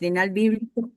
doctrinal bíblico.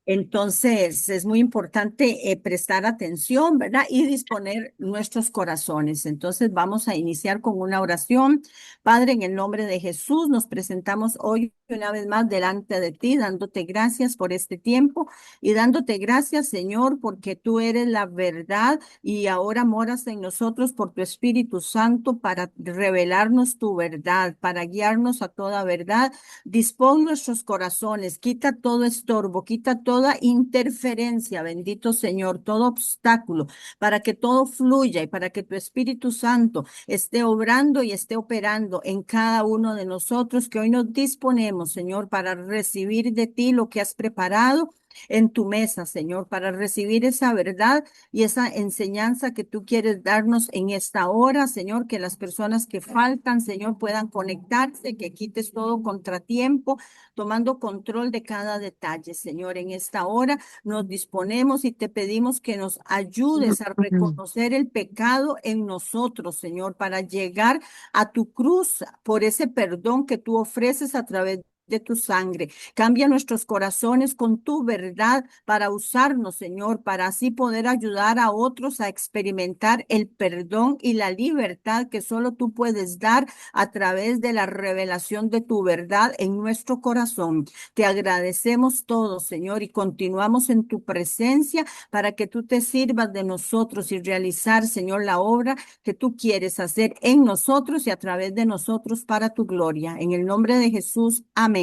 Entonces, es muy importante prestar atención, ¿verdad? Y disponer nuestros corazones. Entonces, vamos a iniciar con una oración. Padre, en el nombre de Jesús, nos presentamos hoy una vez más delante de ti, dándote gracias por este tiempo y dándote gracias, Señor, porque tú eres la verdad y ahora moras en nosotros por tu Espíritu Santo para revelarnos tu verdad, para guiarnos a toda verdad. Dispón nuestros corazones, quita todo estorbo, quita toda interferencia, bendito Señor, todo obstáculo, para que todo fluya y para que tu Espíritu Santo esté obrando y esté operando en cada uno de nosotros, que hoy nos disponemos, Señor, para recibir de ti lo que has preparado en tu mesa, Señor, para recibir esa verdad y esa enseñanza que tú quieres darnos en esta hora, Señor, que las personas que faltan, Señor, puedan conectarse, que quites todo contratiempo, tomando control de cada detalle, Señor. En esta hora nos disponemos y te pedimos que nos ayudes a reconocer el pecado en nosotros, Señor, para llegar a tu cruz por ese perdón que tú ofreces a través de tu sangre. Cambia nuestros corazones con tu verdad para usarnos, Señor, para así poder ayudar a otros a experimentar el perdón y la libertad que solo tú puedes dar a través de la revelación de tu verdad en nuestro corazón. Te agradecemos todo, Señor, y continuamos en tu presencia para que tú te sirvas de nosotros y realizar, Señor, la obra que tú quieres hacer en nosotros y a través de nosotros para tu gloria. En el nombre de Jesús, amén.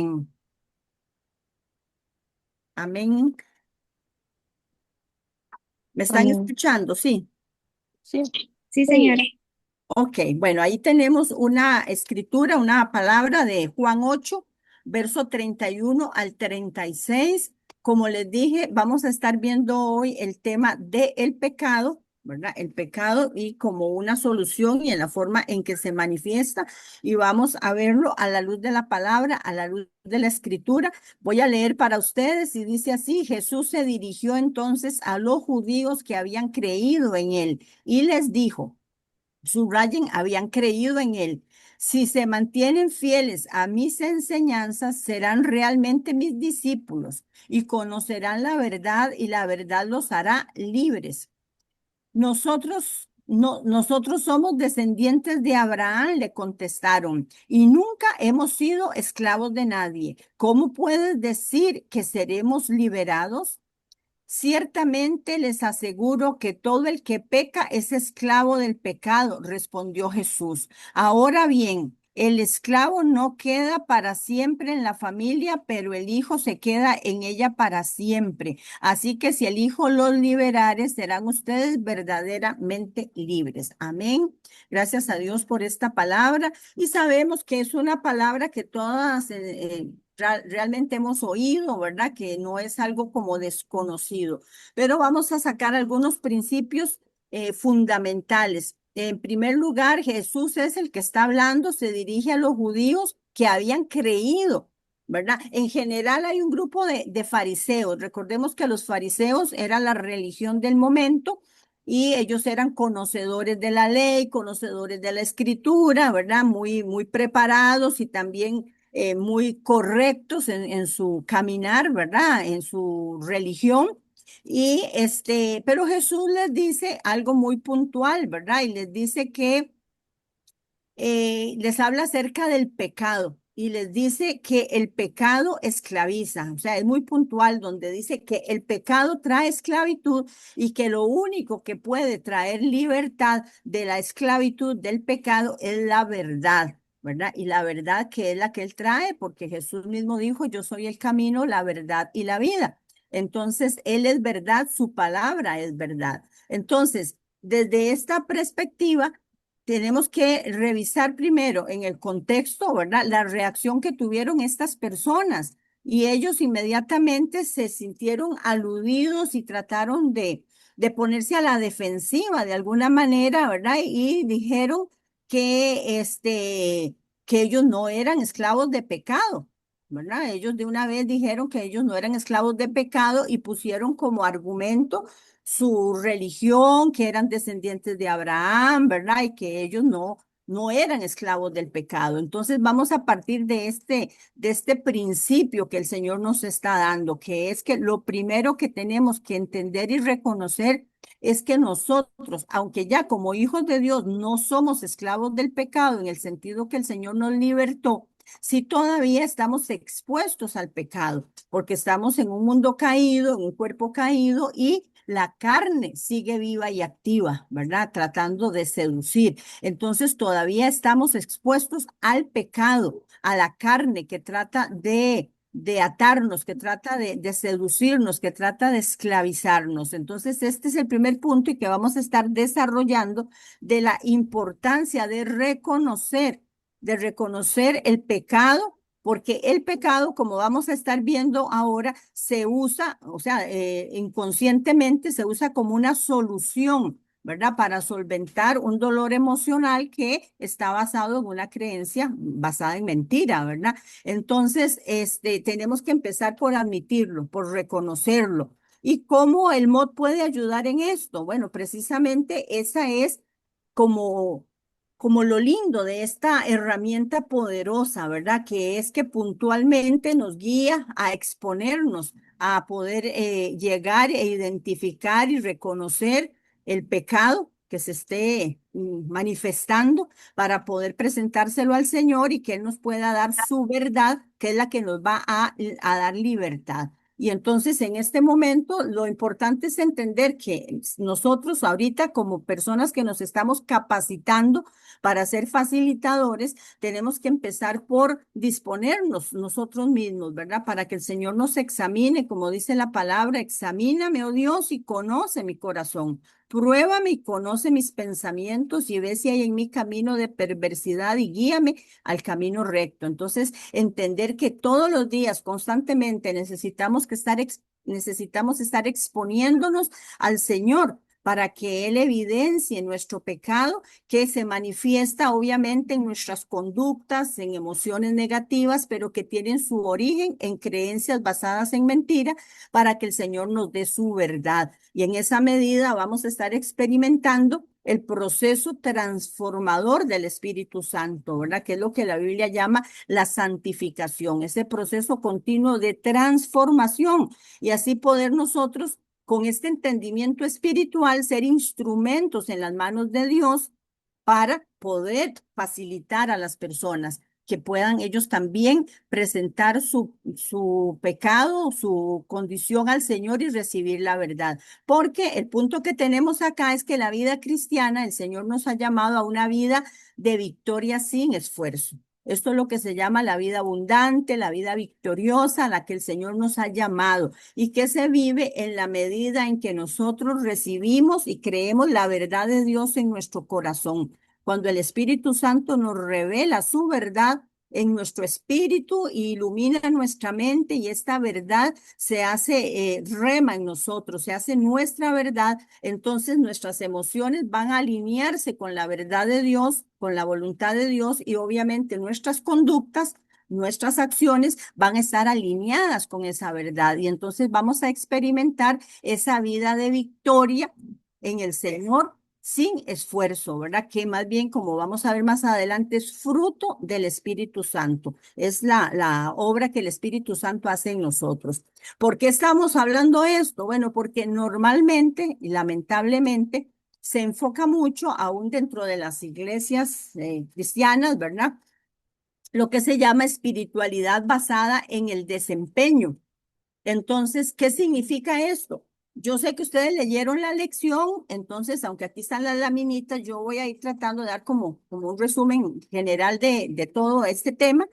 Amén. ¿Me están Amén. escuchando? Sí. Sí, sí, Sí. señora. Ok, bueno, ahí tenemos una escritura, una palabra de Juan 8, verso 31 al 36. Como les dije, vamos a estar viendo hoy el tema del pecado, ¿verdad? El pecado y como una solución y en la forma en que se manifiesta. Y vamos a verlo a la luz de la palabra, a la luz de la escritura. Voy a leer para ustedes y dice así: Jesús se dirigió entonces a los judíos que habían creído en él y les dijo, subrayen, habían creído en él. Si se mantienen fieles a mis enseñanzas, serán realmente mis discípulos y conocerán la verdad y la verdad los hará libres. Nosotros, no, nosotros somos descendientes de Abraham, le contestaron, y nunca hemos sido esclavos de nadie. ¿Cómo puedes decir que seremos liberados? Ciertamente les aseguro que todo el que peca es esclavo del pecado, respondió Jesús. Ahora bien, el esclavo no queda para siempre en la familia, pero el hijo se queda en ella para siempre. Así que si el hijo los liberare, serán ustedes verdaderamente libres. Amén. Gracias a Dios por esta palabra. Y sabemos que es una palabra que todas realmente hemos oído, ¿verdad? Que no es algo como desconocido, pero vamos a sacar algunos principios fundamentales. En primer lugar, Jesús es el que está hablando, se dirige a los judíos que habían creído, ¿verdad? En general hay un grupo de fariseos. Recordemos que los fariseos era la religión del momento y ellos eran conocedores de la ley, conocedores de la escritura, ¿verdad? Muy, muy preparados y también muy correctos en su caminar, ¿verdad? En su religión. Y pero Jesús les dice algo muy puntual, ¿verdad? Y les dice que les habla acerca del pecado y les dice que el pecado esclaviza. O sea, es muy puntual donde dice que el pecado trae esclavitud y que lo único que puede traer libertad de la esclavitud del pecado es la verdad. ¿Verdad? Y la verdad que es la que él trae, porque Jesús mismo dijo, yo soy el camino, la verdad y la vida. Entonces, él es verdad, su palabra es verdad. Entonces, desde esta perspectiva, tenemos que revisar primero en el contexto, ¿verdad? La reacción que tuvieron estas personas y ellos inmediatamente se sintieron aludidos y trataron de ponerse a la defensiva de alguna manera, ¿verdad? Y dijeron que, que ellos no eran esclavos de pecado, ¿verdad? Ellos de una vez dijeron que ellos no eran esclavos de pecado y pusieron como argumento su religión, que eran descendientes de Abraham, ¿verdad? Y que ellos no eran esclavos del pecado. Entonces vamos a partir de este principio que el Señor nos está dando, que es que lo primero que tenemos que entender y reconocer es que nosotros, aunque ya como hijos de Dios no somos esclavos del pecado en el sentido que el Señor nos libertó, sí todavía estamos expuestos al pecado, porque estamos en un mundo caído, en un cuerpo caído y la carne sigue viva y activa, ¿verdad? Tratando de seducir. Entonces todavía estamos expuestos al pecado, a la carne que trata de atarnos, que trata de seducirnos, que trata de esclavizarnos. Entonces, este es el primer punto y que vamos a estar desarrollando de la importancia de reconocer el pecado, porque el pecado, como vamos a estar viendo ahora, se usa, o sea, inconscientemente se usa como una solución, ¿verdad? Para solventar un dolor emocional que está basado en una creencia basada en mentira, ¿verdad? Entonces, tenemos que empezar por admitirlo, por reconocerlo. ¿Y cómo el mod puede ayudar en esto? Bueno, precisamente esa es como, como lo lindo de esta herramienta poderosa, ¿verdad? Que es que puntualmente nos guía a exponernos, a poder llegar e identificar y reconocer el pecado que se esté manifestando para poder presentárselo al Señor y que Él nos pueda dar su verdad, que es la que nos va a dar libertad. Y entonces en este momento lo importante es entender que nosotros ahorita como personas que nos estamos capacitando para ser facilitadores, tenemos que empezar por disponernos nosotros mismos, ¿verdad? Para que el Señor nos examine, como dice la palabra, examíname, oh Dios, y conoce mi corazón. Pruébame y conoce mis pensamientos y ve si hay en mi camino de perversidad y guíame al camino recto. Entonces, entender que todos los días, constantemente, necesitamos estar exponiéndonos al Señor para que Él evidencie nuestro pecado que se manifiesta obviamente en nuestras conductas, en emociones negativas, pero que tienen su origen en creencias basadas en mentira, para que el Señor nos dé su verdad. Y en esa medida vamos a estar experimentando el proceso transformador del Espíritu Santo, ¿verdad? Que es lo que la Biblia llama la santificación, ese proceso continuo de transformación y así poder nosotros con este entendimiento espiritual ser instrumentos en las manos de Dios para poder facilitar a las personas que puedan ellos también presentar su pecado, su condición al Señor y recibir la verdad. Porque el punto que tenemos acá es que la vida cristiana, el Señor nos ha llamado a una vida de victoria sin esfuerzo. Esto es lo que se llama la vida abundante, la vida victoriosa, a la que el Señor nos ha llamado y que se vive en la medida en que nosotros recibimos y creemos la verdad de Dios en nuestro corazón. Cuando el Espíritu Santo nos revela su verdad en nuestro espíritu y ilumina nuestra mente y esta verdad se hace rema en nosotros, se hace nuestra verdad, entonces nuestras emociones van a alinearse con la verdad de Dios, con la voluntad de Dios y obviamente nuestras conductas, nuestras acciones van a estar alineadas con esa verdad y entonces vamos a experimentar esa vida de victoria en el Señor sin esfuerzo, ¿verdad? Que más bien, como vamos a ver más adelante, es fruto del Espíritu Santo. Es la obra que el Espíritu Santo hace en nosotros. ¿Por qué estamos hablando de esto? Bueno, porque normalmente y lamentablemente se enfoca mucho, aún dentro de las iglesias cristianas, ¿verdad? Lo que se llama espiritualidad basada en el desempeño. Entonces, ¿qué significa esto? Yo sé que ustedes leyeron la lección, entonces, aunque aquí están las laminitas, yo voy a ir tratando de dar como un resumen general de todo este tema,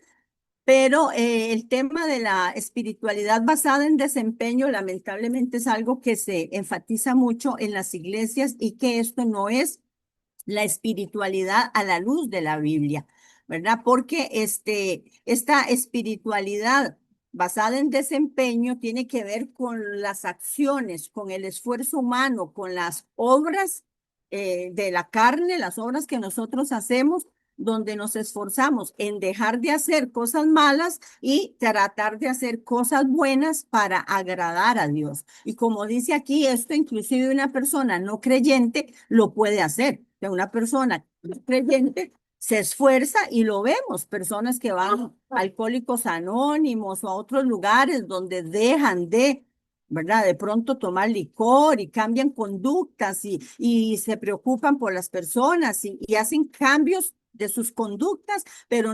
pero el tema de la espiritualidad basada en desempeño, lamentablemente es algo que se enfatiza mucho en las iglesias y que esto no es la espiritualidad a la luz de la Biblia, ¿verdad? Porque esta espiritualidad basada en desempeño tiene que ver con las acciones, con el esfuerzo humano, con las obras de la carne, las obras que nosotros hacemos donde nos esforzamos en dejar de hacer cosas malas y tratar de hacer cosas buenas para agradar a Dios. Y como dice aquí, esto inclusive una persona no creyente lo puede hacer. Que una persona no creyente se esfuerza y lo vemos, personas que van a Alcohólicos Anónimos o a otros lugares donde dejan de, ¿verdad? De pronto tomar licor y cambian conductas y se preocupan por las personas y hacen cambios de sus conductas, pero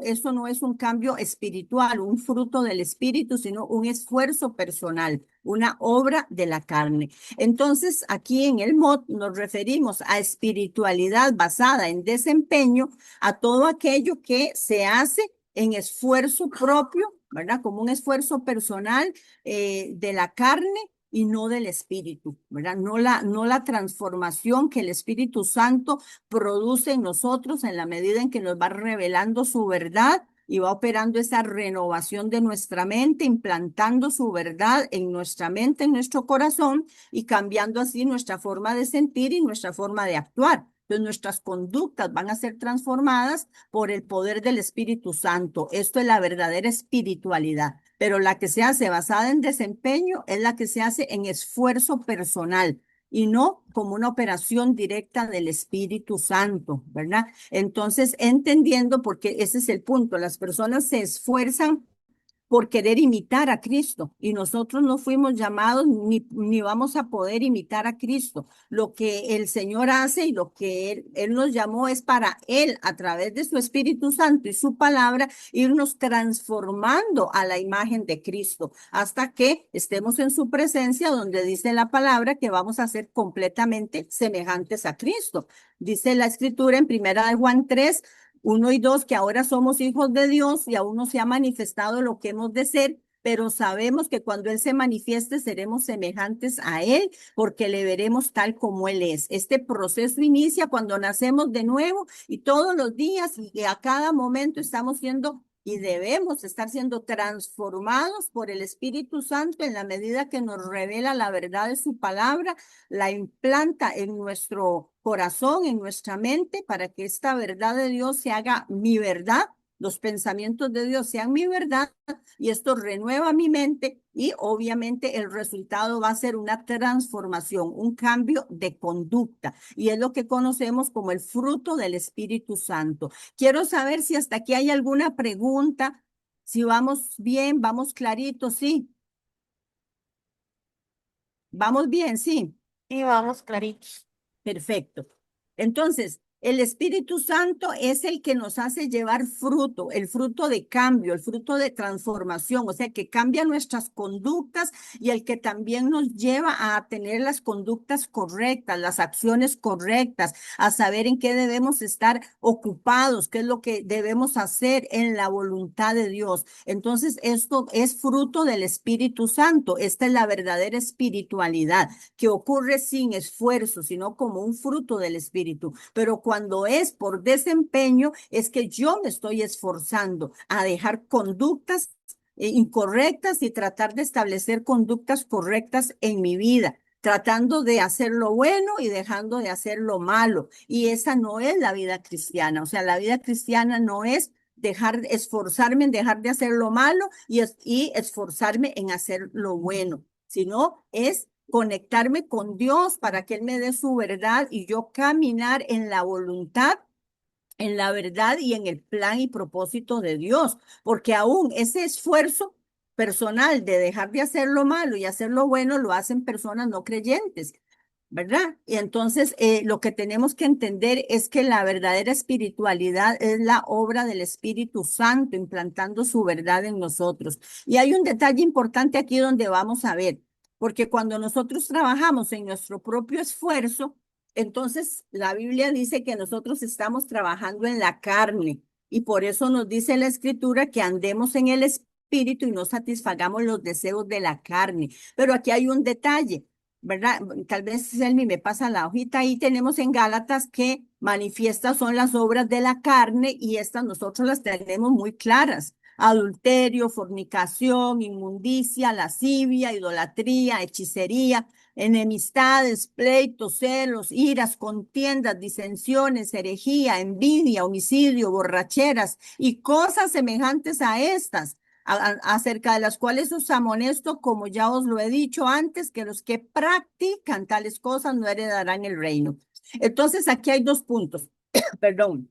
eso no es un cambio espiritual, un fruto del espíritu, sino un esfuerzo personal, una obra de la carne. Entonces, aquí en el MOT nos referimos a espiritualidad basada en desempeño, a todo aquello que se hace en esfuerzo propio, ¿verdad? Como un esfuerzo personal de la carne y no del espíritu, ¿verdad? No la transformación que el Espíritu Santo produce en nosotros en la medida en que nos va revelando su verdad y va operando esa renovación de nuestra mente, implantando su verdad en nuestra mente, en nuestro corazón y cambiando así nuestra forma de sentir y nuestra forma de actuar. Entonces nuestras conductas van a ser transformadas por el poder del Espíritu Santo. Esto es la verdadera espiritualidad, pero la que se hace basada en desempeño es la que se hace en esfuerzo personal y no como una operación directa del Espíritu Santo, ¿verdad? Entonces, entendiendo, porque ese es el punto, las personas se esfuerzan por querer imitar a Cristo y nosotros no fuimos llamados ni vamos a poder imitar a Cristo. Lo que el Señor hace y lo que él nos llamó es para Él, a través de su Espíritu Santo y su palabra, irnos transformando a la imagen de Cristo hasta que estemos en su presencia, donde dice la palabra que vamos a ser completamente semejantes a Cristo. Dice la escritura en primera de Juan 3, 1 y 2, que ahora somos hijos de Dios y aún no se ha manifestado lo que hemos de ser, pero sabemos que cuando Él se manifieste seremos semejantes a Él porque le veremos tal como Él es. Este proceso inicia cuando nacemos de nuevo y todos los días y a cada momento estamos siendo y debemos estar siendo transformados por el Espíritu Santo en la medida que nos revela la verdad de su palabra, la implanta en nuestro corazón, en nuestra mente, para que esta verdad de Dios se haga mi verdad, los pensamientos de Dios sean mi verdad, y esto renueva mi mente y obviamente el resultado va a ser una transformación, un cambio de conducta, y es lo que conocemos como el fruto del Espíritu Santo. Quiero saber si hasta aquí hay alguna pregunta, si vamos bien, vamos clarito, sí, vamos bien, sí. Y vamos claritos. Perfecto. Entonces, el Espíritu Santo es el que nos hace llevar fruto, el fruto de cambio, el fruto de transformación, o sea, que cambia nuestras conductas y el que también nos lleva a tener las conductas correctas, las acciones correctas, a saber en qué debemos estar ocupados, qué es lo que debemos hacer en la voluntad de Dios. Entonces, esto es fruto del Espíritu Santo. Esta es la verdadera espiritualidad que ocurre sin esfuerzo, sino como un fruto del Espíritu. Pero cuando es por desempeño, es que yo me estoy esforzando a dejar conductas incorrectas y tratar de establecer conductas correctas en mi vida, tratando de hacer lo bueno y dejando de hacer lo malo. Y esa no es la vida cristiana. O sea, la vida cristiana no es esforzarme en dejar de hacer lo malo y esforzarme en hacer lo bueno, sino es conectarme con Dios para que Él me dé su verdad y yo caminar en la voluntad, en la verdad y en el plan y propósito de Dios, porque aún ese esfuerzo personal de dejar de hacer lo malo y hacer lo bueno lo hacen personas no creyentes, ¿verdad? Y entonces lo que tenemos que entender es que la verdadera espiritualidad es la obra del Espíritu Santo implantando su verdad en nosotros. Y hay un detalle importante aquí donde vamos a ver, porque cuando nosotros trabajamos en nuestro propio esfuerzo, entonces la Biblia dice que nosotros estamos trabajando en la carne y por eso nos dice la Escritura que andemos en el Espíritu y no satisfagamos los deseos de la carne. Pero aquí hay un detalle. ¿Verdad? Tal vez Selmi me pasa la hojita. Ahí tenemos en Gálatas que manifiestas son las obras de la carne y estas nosotros las tenemos muy claras. Adulterio, fornicación, inmundicia, lascivia, idolatría, hechicería, enemistades, pleitos, celos, iras, contiendas, disensiones, herejía, envidia, homicidio, borracheras y cosas semejantes a estas acerca de las cuales os amonesto, como ya os lo he dicho antes, que los que practican tales cosas no heredarán el reino. Entonces, aquí hay dos puntos. perdón.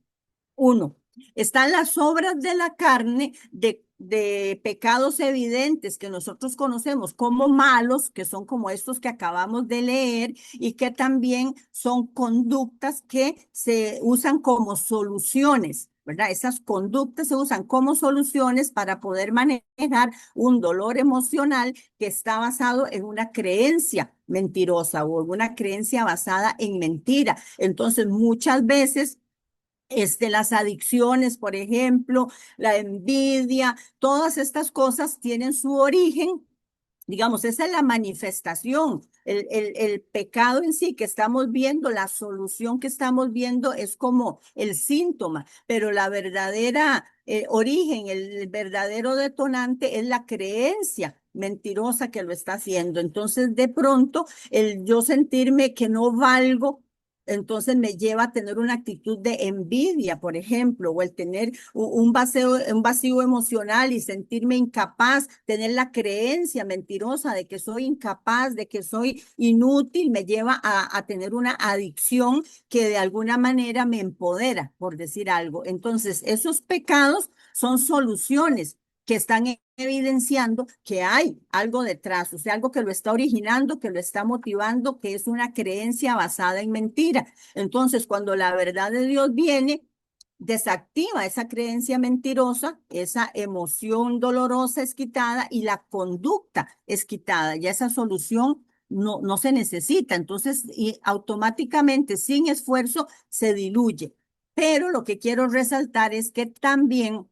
Uno, están las obras de la carne de pecados evidentes que nosotros conocemos como malos, que son como estos que acabamos de leer, y que también son conductas que se usan como soluciones, ¿verdad? Esas conductas se usan como soluciones para poder manejar un dolor emocional que está basado en una creencia mentirosa o en una creencia basada en mentira. Entonces, muchas veces las adicciones, por ejemplo, la envidia, todas estas cosas tienen su origen. Digamos, esa es la manifestación, el pecado en sí que estamos viendo, la solución que estamos viendo es como el síntoma, pero la verdadera origen, el verdadero detonante es la creencia mentirosa que lo está haciendo. Entonces, de pronto, el yo sentirme que no valgo, entonces me lleva a tener una actitud de envidia, por ejemplo, o el tener un vacío emocional y sentirme incapaz, tener la creencia mentirosa de que soy incapaz, de que soy inútil, me lleva a tener una adicción que de alguna manera me empodera, por decir algo. Entonces, esos pecados son soluciones que están evidenciando que hay algo detrás, o sea, algo que lo está originando, que lo está motivando, que es una creencia basada en mentira. Entonces, cuando la verdad de Dios viene, desactiva esa creencia mentirosa, esa emoción dolorosa es quitada y la conducta es quitada. Ya esa solución no se necesita. Entonces, y automáticamente, sin esfuerzo, se diluye. Pero lo que quiero resaltar es que también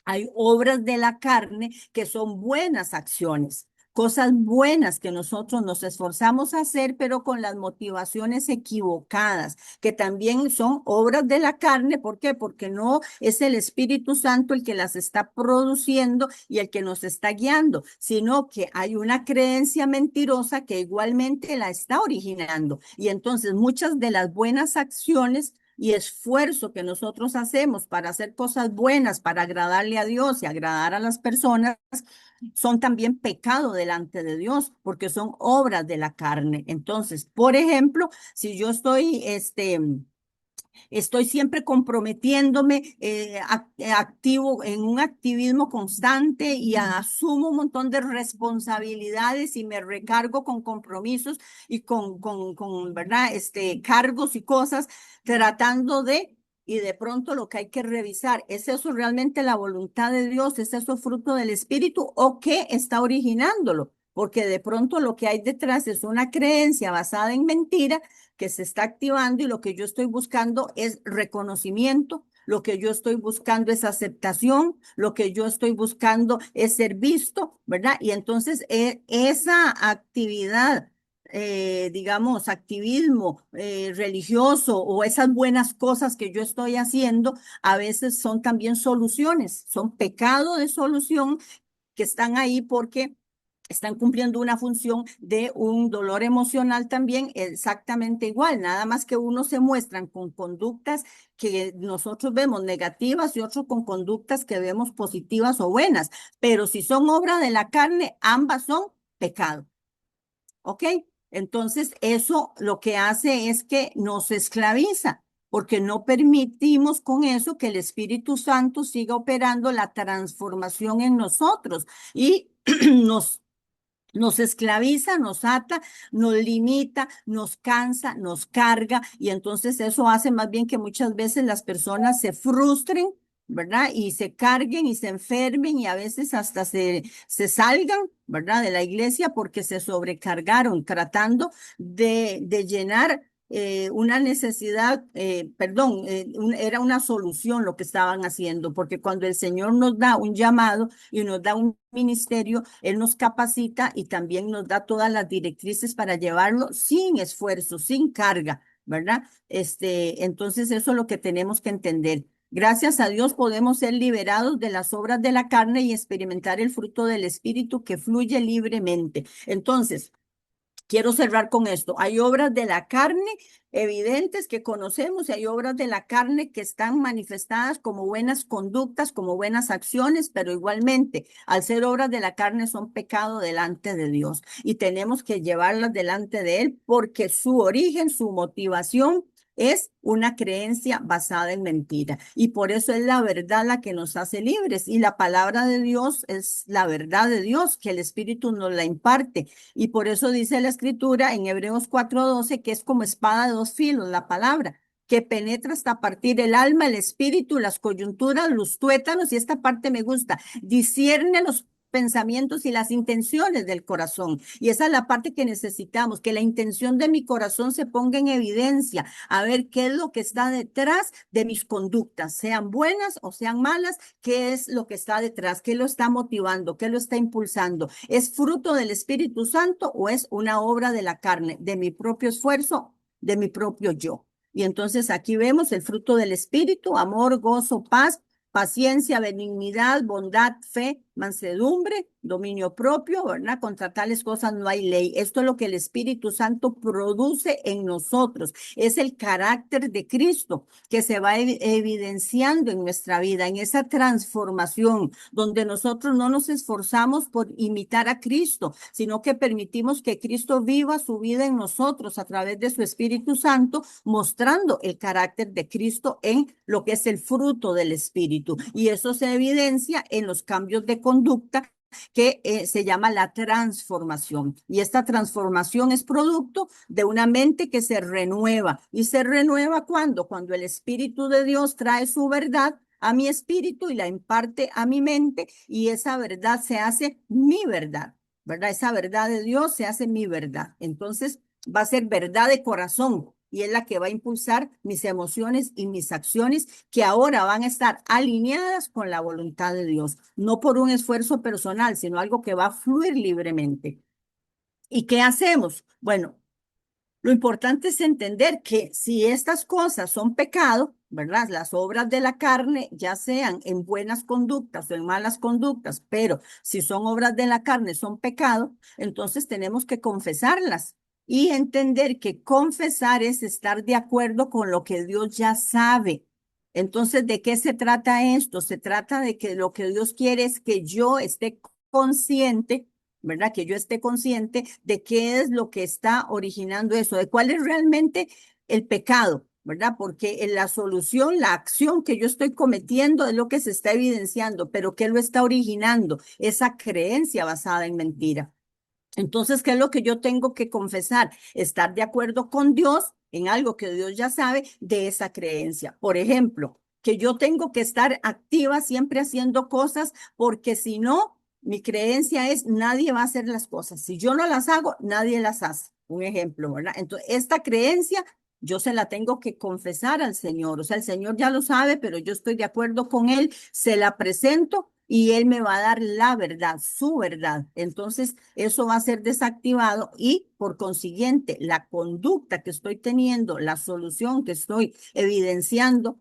hay obras de la carne que son buenas acciones, cosas buenas que nosotros nos esforzamos a hacer, pero con las motivaciones equivocadas, que también son obras de la carne. ¿Por qué? Porque no es el Espíritu Santo el que las está produciendo y el que nos está guiando, sino que hay una creencia mentirosa que igualmente la está originando. Y entonces muchas de las buenas acciones y esfuerzo que nosotros hacemos para hacer cosas buenas, para agradarle a Dios y agradar a las personas, son también pecado delante de Dios, porque son obras de la carne. Entonces, por ejemplo, si yo estoy siempre comprometiéndome, activo en un activismo constante y asumo un montón de responsabilidades y me recargo con compromisos y ¿verdad? Cargos y cosas, tratando y de pronto lo que hay que revisar, ¿es eso realmente la voluntad de Dios? ¿Es eso fruto del Espíritu o qué está originándolo? Porque de pronto lo que hay detrás es una creencia basada en mentira que se está activando y lo que yo estoy buscando es reconocimiento, lo que yo estoy buscando es aceptación, lo que yo estoy buscando es ser visto, ¿verdad? Y entonces esa actividad, digamos, activismo religioso o esas buenas cosas que yo estoy haciendo, a veces son también soluciones, son pecado de solución que están ahí porque están cumpliendo una función de un dolor emocional también exactamente igual, nada más que unos se muestran con conductas que nosotros vemos negativas y otros con conductas que vemos positivas o buenas, pero si son obra de la carne, ambas son pecado, ¿ok? Entonces, eso lo que hace es que nos esclaviza, porque no permitimos con eso que el Espíritu Santo siga operando la transformación en nosotros y nos esclaviza, nos ata, nos limita, nos cansa, nos carga y entonces eso hace más bien que muchas veces las personas se frustren, ¿verdad? Y se carguen y se enfermen y a veces hasta se salgan, ¿verdad? De la iglesia porque se sobrecargaron tratando de llenar una necesidad, perdón, era una solución lo que estaban haciendo, porque cuando el Señor nos da un llamado y nos da un ministerio, Él nos capacita y también nos da todas las directrices para llevarlo sin esfuerzo, sin carga, ¿verdad? Entonces eso es lo que tenemos que entender. Gracias a Dios podemos ser liberados de las obras de la carne y experimentar el fruto del Espíritu que fluye libremente. Entonces, quiero cerrar con esto. Hay obras de la carne evidentes que conocemos y hay obras de la carne que están manifestadas como buenas conductas, como buenas acciones, pero igualmente, al ser obras de la carne, son pecado delante de Dios y tenemos que llevarlas delante de Él porque su origen, su motivación es una creencia basada en mentira. Y por eso es la verdad la que nos hace libres. Y la palabra de Dios es la verdad de Dios, que el Espíritu nos la imparte. Y por eso dice la Escritura en Hebreos 4:12 que es como espada de dos filos la palabra, que penetra hasta partir el alma, el espíritu, las coyunturas, los tuétanos, y esta parte me gusta, discierne los pensamientos y las intenciones del corazón. Y esa es la parte que necesitamos, que la intención de mi corazón se ponga en evidencia, a ver qué es lo que está detrás de mis conductas, sean buenas o sean malas, qué es lo que está detrás, qué lo está motivando, qué lo está impulsando. ¿Es fruto del Espíritu Santo o es una obra de la carne, de mi propio esfuerzo, de mi propio yo? Y entonces aquí vemos el fruto del Espíritu: amor, gozo, paz, paciencia, benignidad, bondad, fe, mansedumbre, dominio propio, ¿verdad? Contra tales cosas no hay ley. Esto es lo que el Espíritu Santo produce en nosotros. Es el carácter de Cristo que se va evidenciando en nuestra vida, en esa transformación, donde nosotros no nos esforzamos por imitar a Cristo, sino que permitimos que Cristo viva su vida en nosotros a través de su Espíritu Santo, mostrando el carácter de Cristo en lo que es el fruto del Espíritu. Y eso se evidencia en los cambios de conducta que se llama la transformación. Y esta transformación es producto de una mente que se renueva. ¿Y se renueva cuando? Cuando el Espíritu de Dios trae su verdad a mi espíritu y la imparte a mi mente, y esa verdad se hace mi verdad, ¿verdad? Esa verdad de Dios se hace mi verdad. Entonces va a ser verdad de corazón, y es la que va a impulsar mis emociones y mis acciones, que ahora van a estar alineadas con la voluntad de Dios, no por un esfuerzo personal, sino algo que va a fluir libremente. ¿Y qué hacemos? Bueno, lo importante es entender que si estas cosas son pecado, ¿verdad? Las obras de la carne, ya sean en buenas conductas o en malas conductas, pero si son obras de la carne, son pecado, entonces tenemos que confesarlas y entender que confesar es estar de acuerdo con lo que Dios ya sabe. Entonces, ¿de qué se trata esto? Se trata de que lo que Dios quiere es que yo esté consciente, ¿verdad? Que yo esté consciente de qué es lo que está originando eso, de cuál es realmente el pecado, ¿verdad? Porque en la solución, la acción que yo estoy cometiendo es lo que se está evidenciando, pero ¿qué lo está originando? Esa creencia basada en mentira. Entonces, ¿qué es lo que yo tengo que confesar? Estar de acuerdo con Dios en algo que Dios ya sabe de esa creencia. Por ejemplo, que yo tengo que estar activa siempre haciendo cosas, porque si no, mi creencia es nadie va a hacer las cosas. Si yo no las hago, nadie las hace. Un ejemplo, ¿verdad? Entonces, esta creencia yo se la tengo que confesar al Señor. O sea, el Señor ya lo sabe, pero yo estoy de acuerdo con Él, se la presento y Él me va a dar la verdad, su verdad. Entonces, eso va a ser desactivado y por consiguiente, la conducta que estoy teniendo, la solución que estoy evidenciando,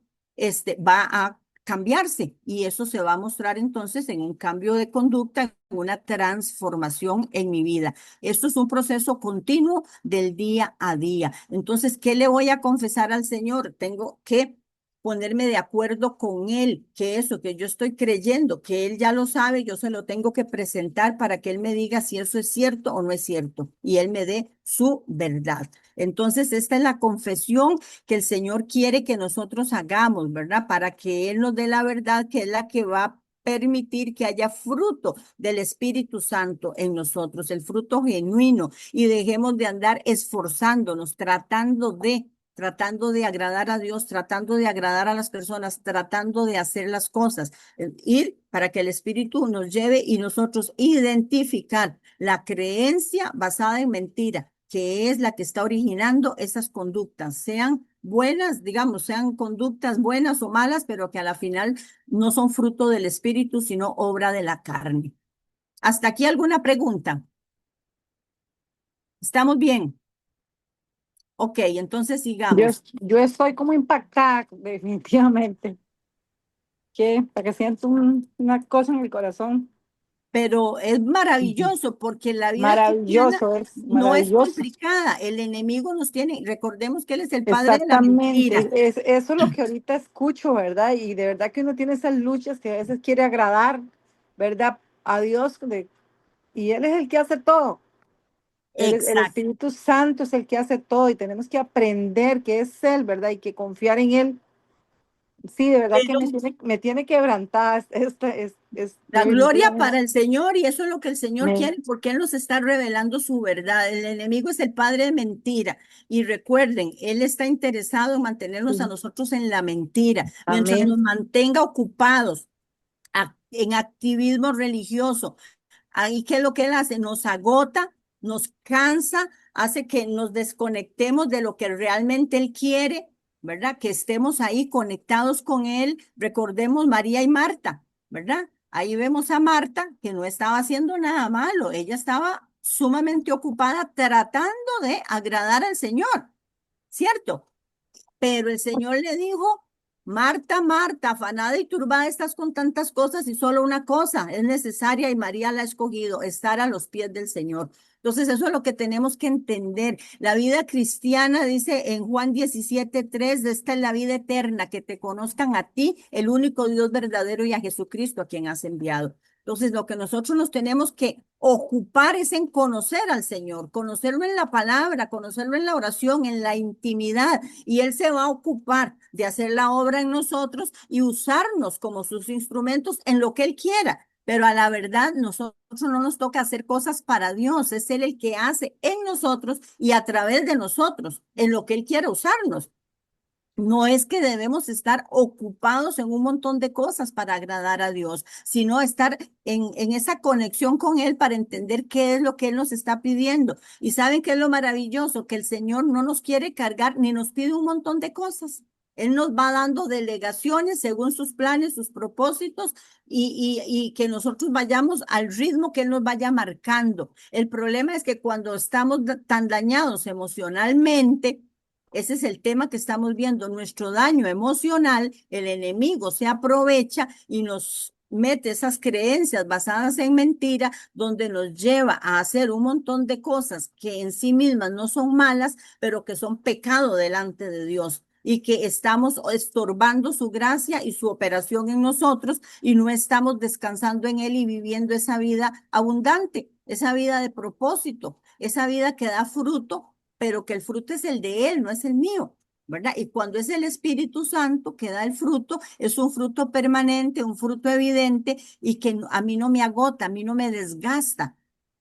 va a cambiarse, y eso se va a mostrar entonces en un cambio de conducta, en una transformación en mi vida. Esto es un proceso continuo del día a día. Entonces, ¿qué le voy a confesar al Señor? Tengo que ponerme de acuerdo con Él, que eso que yo estoy creyendo, que Él ya lo sabe, yo se lo tengo que presentar para que Él me diga si eso es cierto o no es cierto, y Él me dé su verdad. Entonces, esta es la confesión que el Señor quiere que nosotros hagamos, ¿verdad? Para que Él nos dé la verdad, que es la que va a permitir que haya fruto del Espíritu Santo en nosotros, el fruto genuino, y dejemos de andar esforzándonos, tratando de agradar a Dios, tratando de agradar a las personas, tratando de hacer las cosas, ir para que el Espíritu nos lleve y nosotros identificar la creencia basada en mentira, que es la que está originando esas conductas, sean buenas, digamos, sean conductas buenas o malas, pero que a la final no son fruto del Espíritu, sino obra de la carne. ¿Hasta aquí alguna pregunta? ¿Estamos bien? Ok, entonces Yo, sigamos. yo estoy como impactada, definitivamente, que para que siento una cosa en el corazón. Pero es Ujú. maravilloso porque la vida cristiana Maravilloso, es no es maravilloso. complicada. El enemigo nos tiene, recordemos que él es el padre de la Exactamente, mentira. eso es lo que ahorita escucho, ¿verdad? Y de verdad que uno tiene esas luchas que a veces quiere agradar, ¿verdad? A Dios, y Él es el que hace todo. El Exacto. Espíritu Santo es el que hace todo y tenemos que aprender que es Él, ¿verdad? Y que confiar en Él. Sí, de verdad que Pero me tiene quebrantada. la gloria para Definitivamente. el Señor y eso es lo que el Señor Amén. quiere porque Él nos está revelando su verdad. El enemigo es el padre de mentira y recuerden, Él está interesado en mantenernos a Sí. nosotros en la mentira, mientras nos Amén. mantenga ocupados en activismo religioso. Ahí, ¿qué es lo que Él hace? Nos agota, nos cansa, hace que nos desconectemos de lo que realmente Él quiere, ¿verdad? Que estemos ahí conectados con Él. Recordemos María y Marta, ¿verdad? Ahí vemos a Marta que no estaba haciendo nada malo, ella estaba sumamente ocupada tratando de agradar al Señor, ¿cierto? Pero el Señor le dijo, Marta, Marta, afanada y turbada estás con tantas cosas y solo una cosa es necesaria y María la ha escogido, estar a los pies del Señor. Entonces eso es lo que tenemos que entender. La vida cristiana dice en Juan 17:3, esta es la vida eterna, que te conozcan a ti, el único Dios verdadero y a Jesucristo a quien has enviado. Entonces, lo que nosotros nos tenemos que ocupar es en conocer al Señor, conocerlo en la palabra, conocerlo en la oración, en la intimidad, y Él se va a ocupar de hacer la obra en nosotros y usarnos como sus instrumentos en lo que Él quiera. Pero a la verdad, nosotros no nos toca hacer cosas para Dios, es Él el que hace en nosotros y a través de nosotros, en lo que Él quiera usarnos. No es que debemos estar ocupados en un montón de cosas para agradar a Dios, sino estar en esa conexión con Él para entender qué es lo que Él nos está pidiendo. Y saben qué es lo maravilloso, que el Señor no nos quiere cargar ni nos pide un montón de cosas. Él nos va dando delegaciones según sus planes, sus propósitos y que nosotros vayamos al ritmo que Él nos vaya marcando. El problema es que cuando estamos tan dañados emocionalmente, ese es el tema que estamos viendo, nuestro daño emocional, el enemigo se aprovecha y nos mete esas creencias basadas en mentira, donde nos lleva a hacer un montón de cosas que en sí mismas no son malas, pero que son pecado delante de Dios y que estamos estorbando su gracia y su operación en nosotros y no estamos descansando en Él y viviendo esa vida abundante, esa vida de propósito, esa vida que da fruto, pero que el fruto es el de Él, no es el mío, ¿verdad? Y cuando es el Espíritu Santo que da el fruto, es un fruto permanente, un fruto evidente y que a mí no me agota, a mí no me desgasta,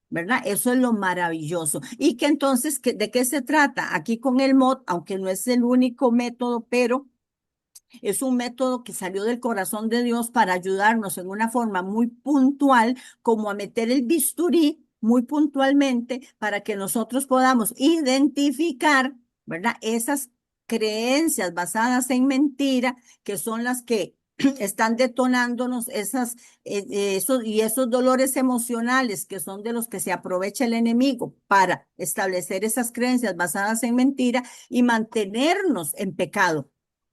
¿verdad? Eso es lo maravilloso. Y que entonces, ¿de qué se trata? Aquí con el MOD, aunque no es el único método, pero es un método que salió del corazón de Dios para ayudarnos en una forma muy puntual, como a meter el bisturí muy puntualmente para que nosotros podamos identificar, ¿verdad? Esas creencias basadas en mentira, que son las que están detonándonos esos dolores emocionales que son de los que se aprovecha el enemigo para establecer esas creencias basadas en mentira y mantenernos en pecado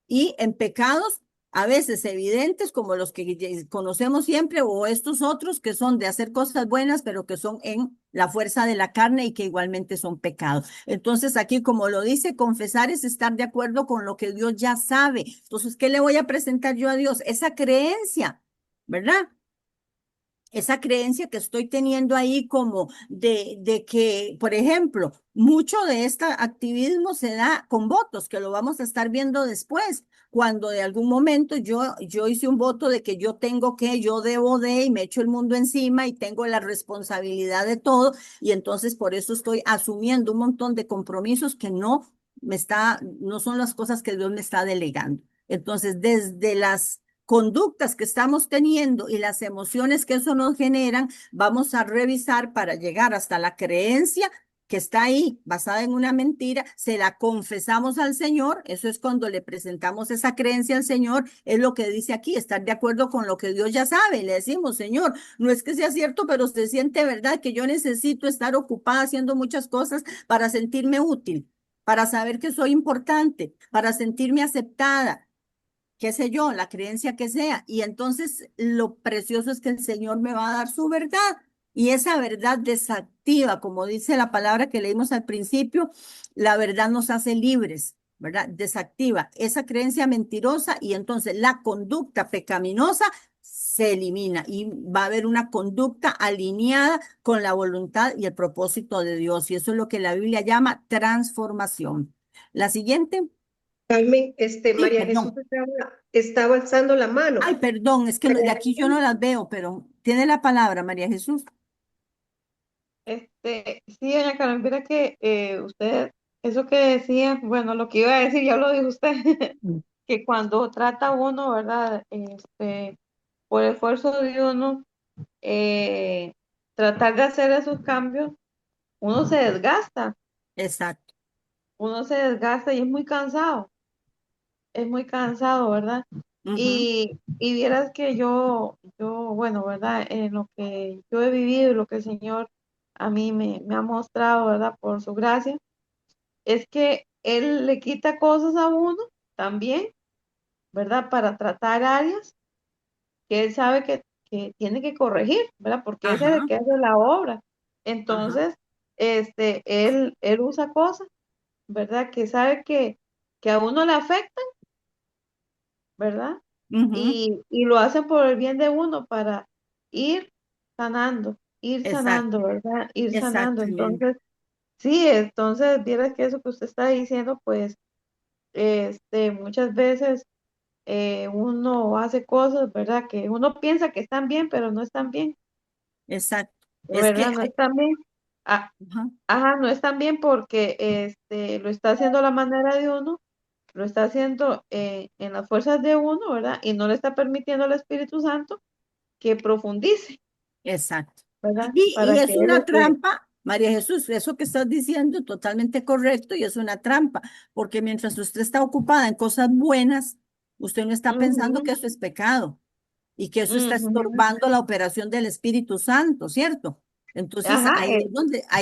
y en pecados a veces evidentes como los que conocemos siempre o estos otros que son de hacer cosas buenas pero que son en la fuerza de la carne y que igualmente son pecados. Entonces aquí como lo dice, confesar es estar de acuerdo con lo que Dios ya sabe. Entonces, ¿qué le voy a presentar yo a Dios? Esa creencia, ¿verdad? Esa creencia que estoy teniendo ahí como de que, por ejemplo, mucho de este activismo se da con votos, que lo vamos a estar viendo después, cuando de algún momento yo hice un voto de que yo tengo que, yo debo de, y me echo el mundo encima y tengo la responsabilidad de todo, y entonces por eso estoy asumiendo un montón de compromisos que no son las cosas que Dios me está delegando. Entonces, desde las conductas que estamos teniendo y las emociones que eso nos generan, vamos a revisar para llegar hasta la creencia que está ahí basada en una mentira, se la confesamos al Señor, eso es cuando le presentamos esa creencia al Señor, es lo que dice aquí, estar de acuerdo con lo que Dios ya sabe, le decimos, Señor, no es que sea cierto, pero se siente verdad que yo necesito estar ocupada haciendo muchas cosas para sentirme útil, para saber que soy importante, para sentirme aceptada, qué sé yo, la creencia que sea. Y entonces lo precioso es que el Señor me va a dar su verdad. Y esa verdad desactiva, como dice la palabra que leímos al principio, la verdad nos hace libres. ¿verdad? Desactiva esa creencia mentirosa y entonces la conducta pecaminosa se elimina y va a haber una conducta alineada con la voluntad y el propósito de Dios. Y eso es lo que la Biblia llama transformación. La siguiente. Carmen, Sí, María Jesús perdón. estaba alzando la mano. Ay, perdón, es que de aquí yo no las veo, pero tiene la palabra, María Jesús. Sí, doña Carmen, mira que usted, eso que decía, bueno, lo que iba a decir ya lo dijo usted, Mm. que cuando trata uno, ¿verdad? Por esfuerzo de uno, eh, tratar de hacer esos cambios, uno se desgasta, Exacto. y es muy cansado, ¿verdad? Ujú. Y vieras que bueno, ¿verdad? En lo que yo he vivido, lo que el Señor a mí me ha mostrado, ¿verdad? Por su gracia, es que Él le quita cosas a uno también, ¿verdad? Para tratar áreas que Él sabe que tiene que corregir, ¿verdad? Porque ese es el Ajá, que hace la obra. ajá. Entonces, él usa cosas, ¿verdad? Que sabe que a uno le afectan, ¿verdad? Ujú. Y lo hacen por el bien de uno para ir ir Exacto, sanando, ¿verdad? Ir sanando. exactamente. Entonces, sí, entonces, vieras que eso que usted está diciendo, pues, muchas veces uno hace cosas, ¿verdad? Que uno piensa que están bien, pero no están bien, Exacto. Es que, ¿verdad? No están bien. Ah, ajá, ajá, no están bien porque lo está haciendo a la manera de uno, lo está haciendo en las fuerzas de uno, ¿verdad? Y no le está permitiendo al Espíritu Santo que profundice, exacto. ¿verdad? Y Para que es él una trampa, María Jesús, eso que estás diciendo totalmente correcto y es una trampa, porque mientras usted está ocupada en cosas buenas, usted no está pensando que ujú, eso es pecado y que eso está ujú, estorbando la operación del Espíritu Santo, ¿cierto? Entonces, ajá, ahí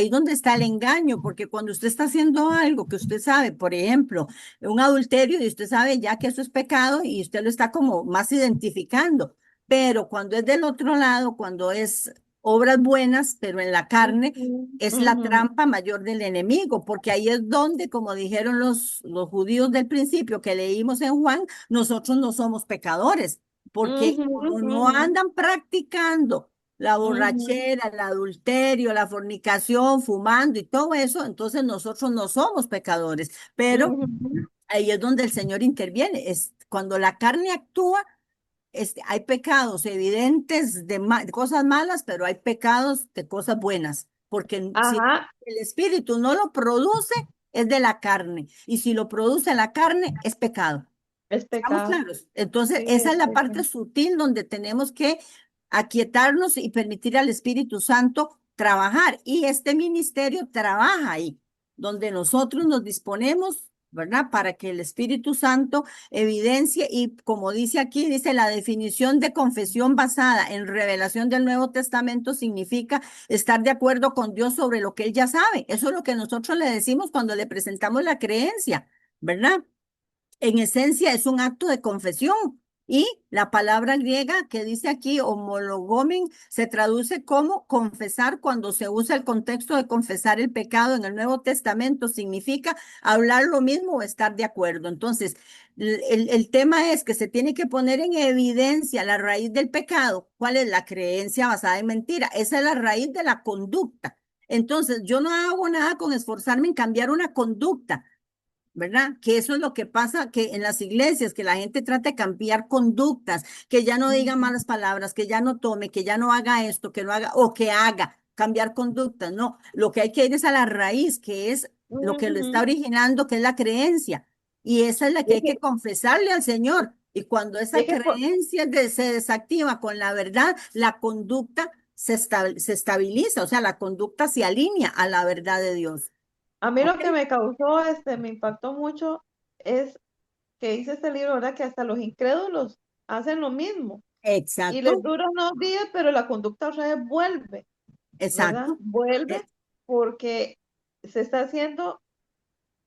es donde está el engaño, porque cuando usted está haciendo algo que usted sabe, por ejemplo, un adulterio, y usted sabe ya que eso es pecado y usted lo está como más identificando, pero cuando es del otro lado, cuando es obras buenas, pero en la carne, ujú, es la ujú, trampa mayor del enemigo, porque ahí es donde, como dijeron los judíos del principio que leímos en Juan, nosotros no somos pecadores, porque ujú, como no ujú, andan practicando la ujú, borrachera, el adulterio, la fornicación, fumando y todo eso, entonces nosotros no somos pecadores, pero ujú, ahí es donde el Señor interviene, es cuando la carne actúa, hay pecados evidentes de cosas malas, pero hay pecados de cosas buenas, porque si ajá, el espíritu no lo produce, es de la carne, y si lo produce la carne, es pecado. es ¿Estamos pecado, claros? Entonces, sí, esa es es la parte pecado. sutil donde tenemos que aquietarnos y permitir al Espíritu Santo trabajar. Y este ministerio trabaja ahí, donde nosotros nos disponemos, ¿verdad? Para que el Espíritu Santo evidencie y como dice aquí, dice la definición de confesión basada en revelación del Nuevo Testamento significa estar de acuerdo con Dios sobre lo que Él ya sabe. Eso es lo que nosotros le decimos cuando le presentamos la creencia, ¿verdad? En esencia es un acto de confesión. Y la palabra griega que dice aquí, homologomen, se traduce como confesar cuando se usa el contexto de confesar el pecado en el Nuevo Testamento, significa hablar lo mismo o estar de acuerdo. Entonces, el tema es que se tiene que poner en evidencia la raíz del pecado. ¿Cuál es la creencia basada en mentira? Esa es la raíz de la conducta. Entonces, yo no hago nada con esforzarme en cambiar una conducta. ¿Verdad? Que eso es lo que pasa, que en las iglesias, que la gente trata de cambiar conductas, que ya no diga Ujú, malas palabras, que ya no tome, que ya no haga esto, que no haga, o que haga, cambiar conductas. No, lo que hay que ir es a la raíz, que es lo que lo está ujú. originando, que es la creencia. Y esa es la que Y hay que confesarle al Señor. Y cuando esa es que creencia se desactiva con la verdad, la conducta se estabiliza, o sea, la conducta se alinea a la verdad de Dios. a mí ¿Ok? lo que me causó, me impactó mucho, es que dice este libro, ¿verdad? Que hasta los incrédulos hacen lo mismo y les Exacto. dura unos días, pero la conducta otra vez vuelve, ¿verdad? Exacto. Vuelve Eh, porque se está haciendo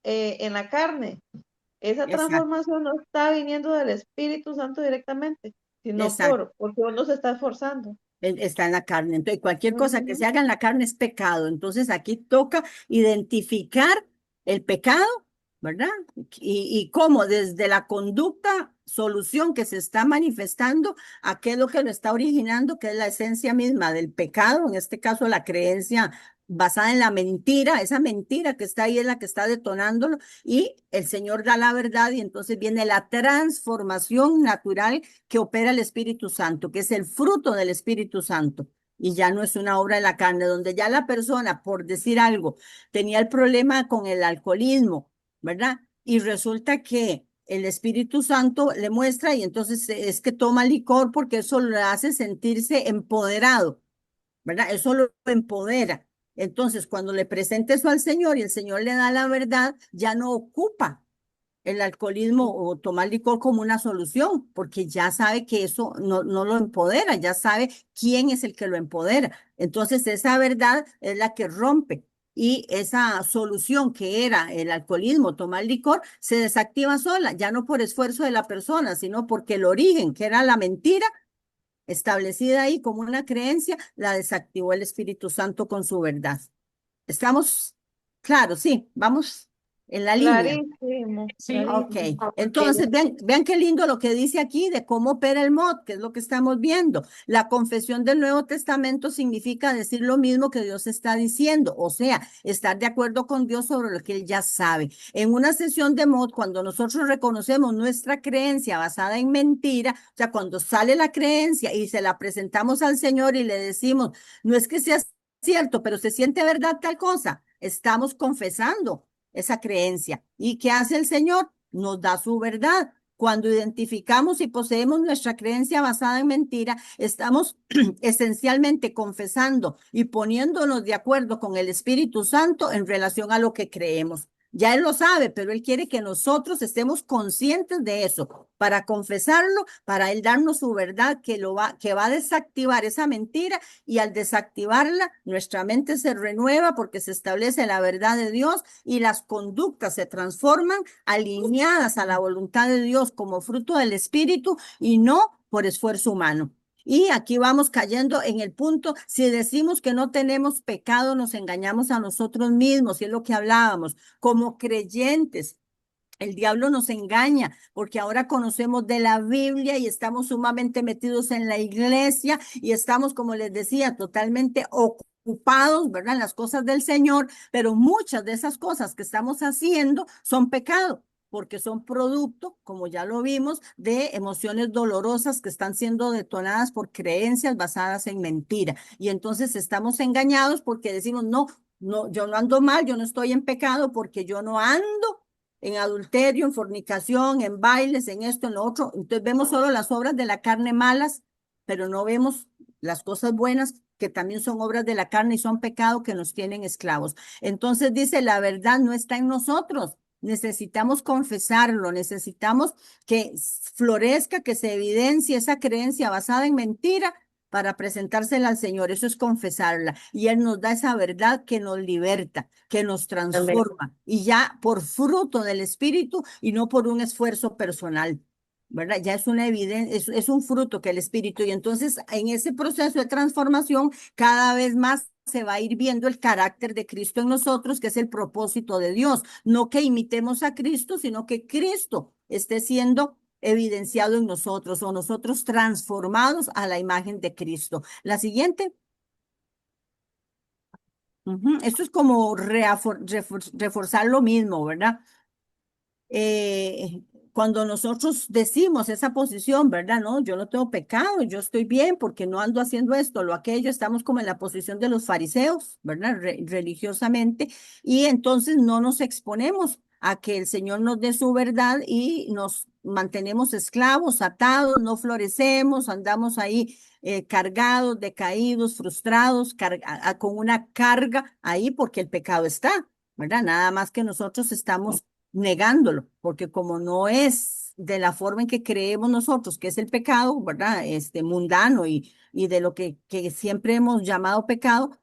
en la carne. Esa Exacto. transformación no está viniendo del Espíritu Santo directamente, sino Exacto. porque uno se está esforzando. Está en la carne. Entonces, cualquier cosa que Ujú, se haga en la carne es pecado. Entonces, aquí toca identificar el pecado, ¿verdad? Y cómo desde la conducta, solución que se está manifestando, a qué es lo que lo está originando, que es la esencia misma del pecado, en este caso la creencia basada en la mentira, esa mentira que está ahí es la que está detonándolo, y el Señor da la verdad, y entonces viene la transformación natural que opera el Espíritu Santo, que es el fruto del Espíritu Santo. Y ya no es una obra de la carne, donde ya la persona, por decir algo, tenía el problema con el alcoholismo, ¿verdad? Y resulta que el Espíritu Santo le muestra y entonces es que toma licor porque eso le hace sentirse empoderado, ¿verdad? Eso lo empodera. Entonces, cuando le presenta eso al Señor y el Señor le da la verdad, ya no ocupa el alcoholismo o tomar licor como una solución, porque ya sabe que eso no lo empodera, ya sabe quién es el que lo empodera. Entonces, esa verdad es la que rompe y esa solución que era el alcoholismo, tomar licor, se desactiva sola, ya no por esfuerzo de la persona, sino porque el origen, que era la mentira, establecida ahí como una creencia, la desactivó el Espíritu Santo con su verdad. ¿Estamos claros? Sí, vamos en la línea. Clarísimo, Sí, Ok, clarísimo. entonces vean qué lindo lo que dice aquí de cómo opera el MOD, que es lo que estamos viendo. La confesión del Nuevo Testamento significa decir lo mismo que Dios está diciendo, o sea, estar de acuerdo con Dios sobre lo que Él ya sabe. En una sesión de MOD, cuando nosotros reconocemos nuestra creencia basada en mentira, o sea, cuando sale la creencia y se la presentamos al Señor y le decimos, no es que sea cierto, pero se siente verdad tal cosa, estamos confesando esa creencia. ¿Y qué hace el Señor? Nos da su verdad. Cuando identificamos y poseemos nuestra creencia basada en mentira, estamos esencialmente confesando y poniéndonos de acuerdo con el Espíritu Santo en relación a lo que creemos. Ya Él lo sabe, pero Él quiere que nosotros estemos conscientes de eso para confesarlo, para Él darnos su verdad que va a desactivar esa mentira y al desactivarla, nuestra mente se renueva porque se establece la verdad de Dios y las conductas se transforman alineadas a la voluntad de Dios como fruto del Espíritu y no por esfuerzo humano. Y aquí vamos cayendo en el punto, si decimos que no tenemos pecado, nos engañamos a nosotros mismos, y es lo que hablábamos, como creyentes. El diablo nos engaña porque ahora conocemos de la Biblia y estamos sumamente metidos en la iglesia y estamos, como les decía, totalmente ocupados, ¿verdad? En las cosas del Señor, pero muchas de esas cosas que estamos haciendo son pecado porque son producto, como ya lo vimos, de emociones dolorosas que están siendo detonadas por creencias basadas en mentira. Y entonces estamos engañados porque decimos, no, yo no ando mal, yo no estoy en pecado porque yo no ando en adulterio, en fornicación, en bailes, en esto, en lo otro. Entonces vemos solo las obras de la carne malas, pero no vemos las cosas buenas que también son obras de la carne y son pecado que nos tienen esclavos. Entonces dice, la verdad no está en nosotros. Necesitamos confesarlo, necesitamos que florezca, que se evidencie esa creencia basada en mentira para presentársela al Señor. Eso es confesarla. Y Él nos da esa verdad que nos liberta, que nos Amén. transforma. Y ya por fruto del Espíritu y no por un esfuerzo personal. ¿Verdad? Ya es una evidencia, es un fruto que el Espíritu. Y entonces en ese proceso de transformación, cada vez más se va a ir viendo el carácter de Cristo en nosotros, que es el propósito de Dios. No que imitemos a Cristo, sino que Cristo esté siendo evidenciado en nosotros o nosotros transformados a la imagen de Cristo. La siguiente. Esto es como reforzar lo mismo, ¿verdad? Cuando nosotros decimos esa posición, ¿verdad? No, yo no tengo pecado, yo estoy bien porque no ando haciendo esto, lo aquello, estamos como en la posición de los fariseos, ¿verdad? Religiosamente, y entonces no nos exponemos a que el Señor nos dé su verdad y nos mantenemos esclavos, atados, no florecemos, andamos ahí cargados, decaídos, frustrados, con una carga ahí porque el pecado está, ¿verdad? Nada más que nosotros estamos negándolo, porque como no es de la forma en que creemos nosotros, que es el pecado, ¿verdad? Mundano y de lo que siempre hemos llamado pecado,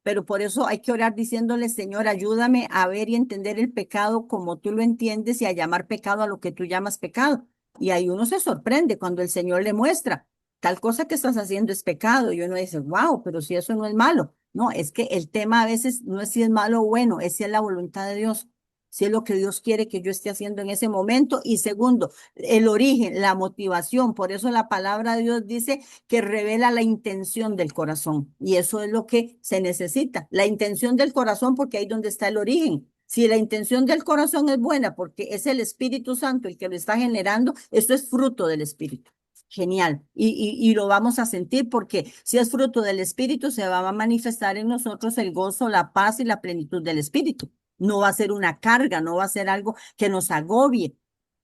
pero por eso hay que orar diciéndole, Señor, ayúdame a ver y entender el pecado como tú lo entiendes y a llamar pecado a lo que tú llamas pecado. Y ahí uno se sorprende cuando el Señor le muestra, tal cosa que estás haciendo es pecado, y uno dice, wow, pero si eso no es malo. No, es que el tema a veces no es si es malo o bueno, es si es la voluntad de Dios. si es lo que Dios quiere que yo esté haciendo en ese momento. Y segundo, el origen, la motivación. Por eso la palabra de Dios dice que revela la intención del corazón. Y eso es lo que se necesita, la intención del corazón, porque ahí es donde está el origen. Si la intención del corazón es buena, porque es el Espíritu Santo el que lo está generando, esto es fruto del Espíritu. Genial. Y lo vamos a sentir porque si es fruto del Espíritu, se va a manifestar en nosotros el gozo, la paz y la plenitud del Espíritu. No va a ser una carga, no va a ser algo que nos agobie.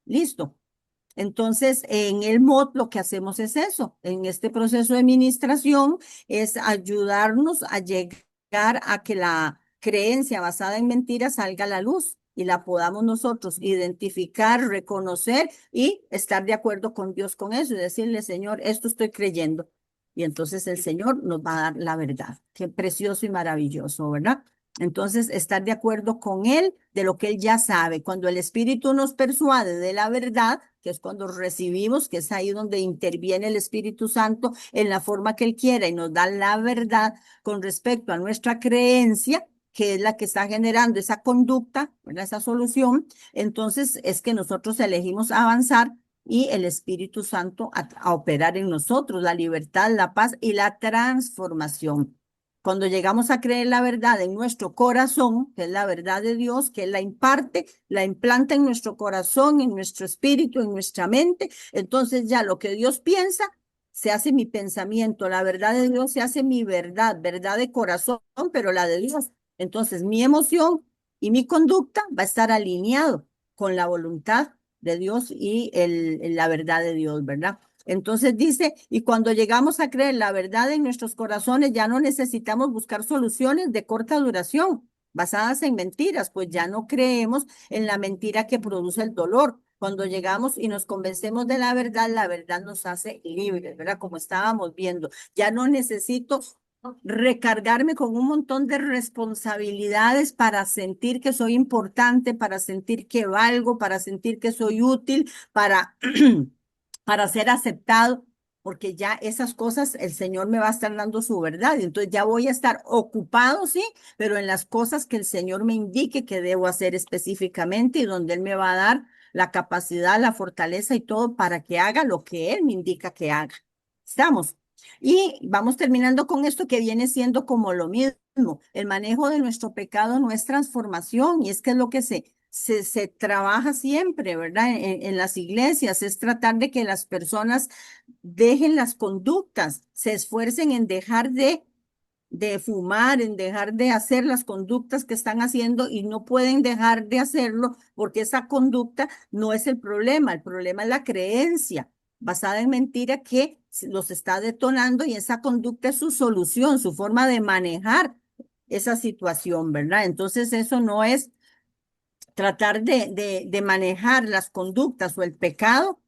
Listo. Entonces, en el MOD lo que hacemos es eso. En este proceso de administración es ayudarnos a llegar a que la creencia basada en mentiras salga a la luz y la podamos nosotros identificar, reconocer y estar de acuerdo con Dios con eso y decirle, Señor, esto estoy creyendo. Y entonces el Señor nos va a dar la verdad. Qué precioso y maravilloso, ¿verdad? Entonces, estar de acuerdo con Él de lo que Él ya sabe. Cuando el Espíritu nos persuade de la verdad, que es cuando recibimos, que es ahí donde interviene el Espíritu Santo en la forma que Él quiera y nos da la verdad con respecto a nuestra creencia, que es la que está generando esa conducta, ¿verdad? Esa solución, entonces es que nosotros elegimos avanzar y el Espíritu Santo a operar en nosotros, la libertad, la paz y la transformación. Cuando llegamos a creer la verdad en nuestro corazón, que es la verdad de Dios, que Él la imparte, la implanta en nuestro corazón, en nuestro espíritu, en nuestra mente, entonces ya lo que Dios piensa se hace mi pensamiento, la verdad de Dios se hace mi verdad, verdad de corazón, pero la de Dios. Entonces mi emoción y mi conducta va a estar alineado con la voluntad de Dios y la verdad de Dios, ¿verdad? Entonces dice, y cuando llegamos a creer la verdad en nuestros corazones, ya no necesitamos buscar soluciones de corta duración basadas en mentiras, pues ya no creemos en la mentira que produce el dolor. Cuando llegamos y nos convencemos de la verdad nos hace libres, ¿verdad? Como estábamos viendo, ya no necesito recargarme con un montón de responsabilidades para sentir que soy importante, para sentir que valgo, para sentir que soy útil, para para ser aceptado, porque ya esas cosas el Señor me va a estar dando su verdad. Entonces ya voy a estar ocupado, sí, pero en las cosas que el Señor me indique que debo hacer específicamente y donde Él me va a dar la capacidad, la fortaleza y todo para que haga lo que Él me indica que haga. ¿Estamos? Y vamos terminando con esto que viene siendo como lo mismo. El manejo de nuestro pecado no es transformación y es que es lo que se trabaja siempre, ¿verdad? En las iglesias es tratar de que las personas dejen las conductas, se esfuercen en dejar de fumar, en dejar de hacer las conductas que están haciendo y no pueden dejar de hacerlo porque esa conducta no es el problema es la creencia basada en mentira que los está detonando y esa conducta es su solución, su forma de manejar esa situación, ¿verdad? Entonces eso no es tratar de manejar las conductas o el pecado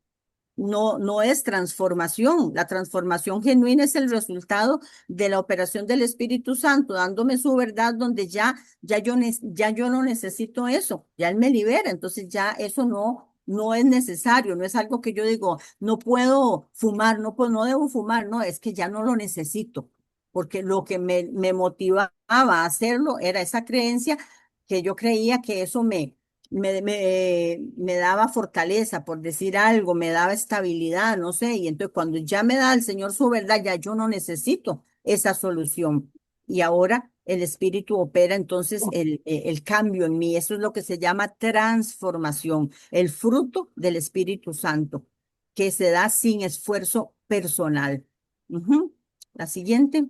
no es transformación. La transformación genuina es el resultado de la operación del Espíritu Santo, dándome su verdad donde ya yo no necesito eso, ya Él me libera, entonces ya eso no es necesario, no es algo que yo digo, no puedo fumar, no debo fumar, no, es que ya no lo necesito, porque lo que me motivaba a hacerlo era esa creencia que yo creía que eso me daba fortaleza, por decir algo, me daba estabilidad, no sé, y entonces cuando ya me da el Señor su verdad, ya yo no necesito esa solución. Y ahora el Espíritu opera entonces el cambio en mí. Eso es lo que se llama transformación, el fruto del Espíritu Santo, que se da sin esfuerzo personal. Ujú. La siguiente.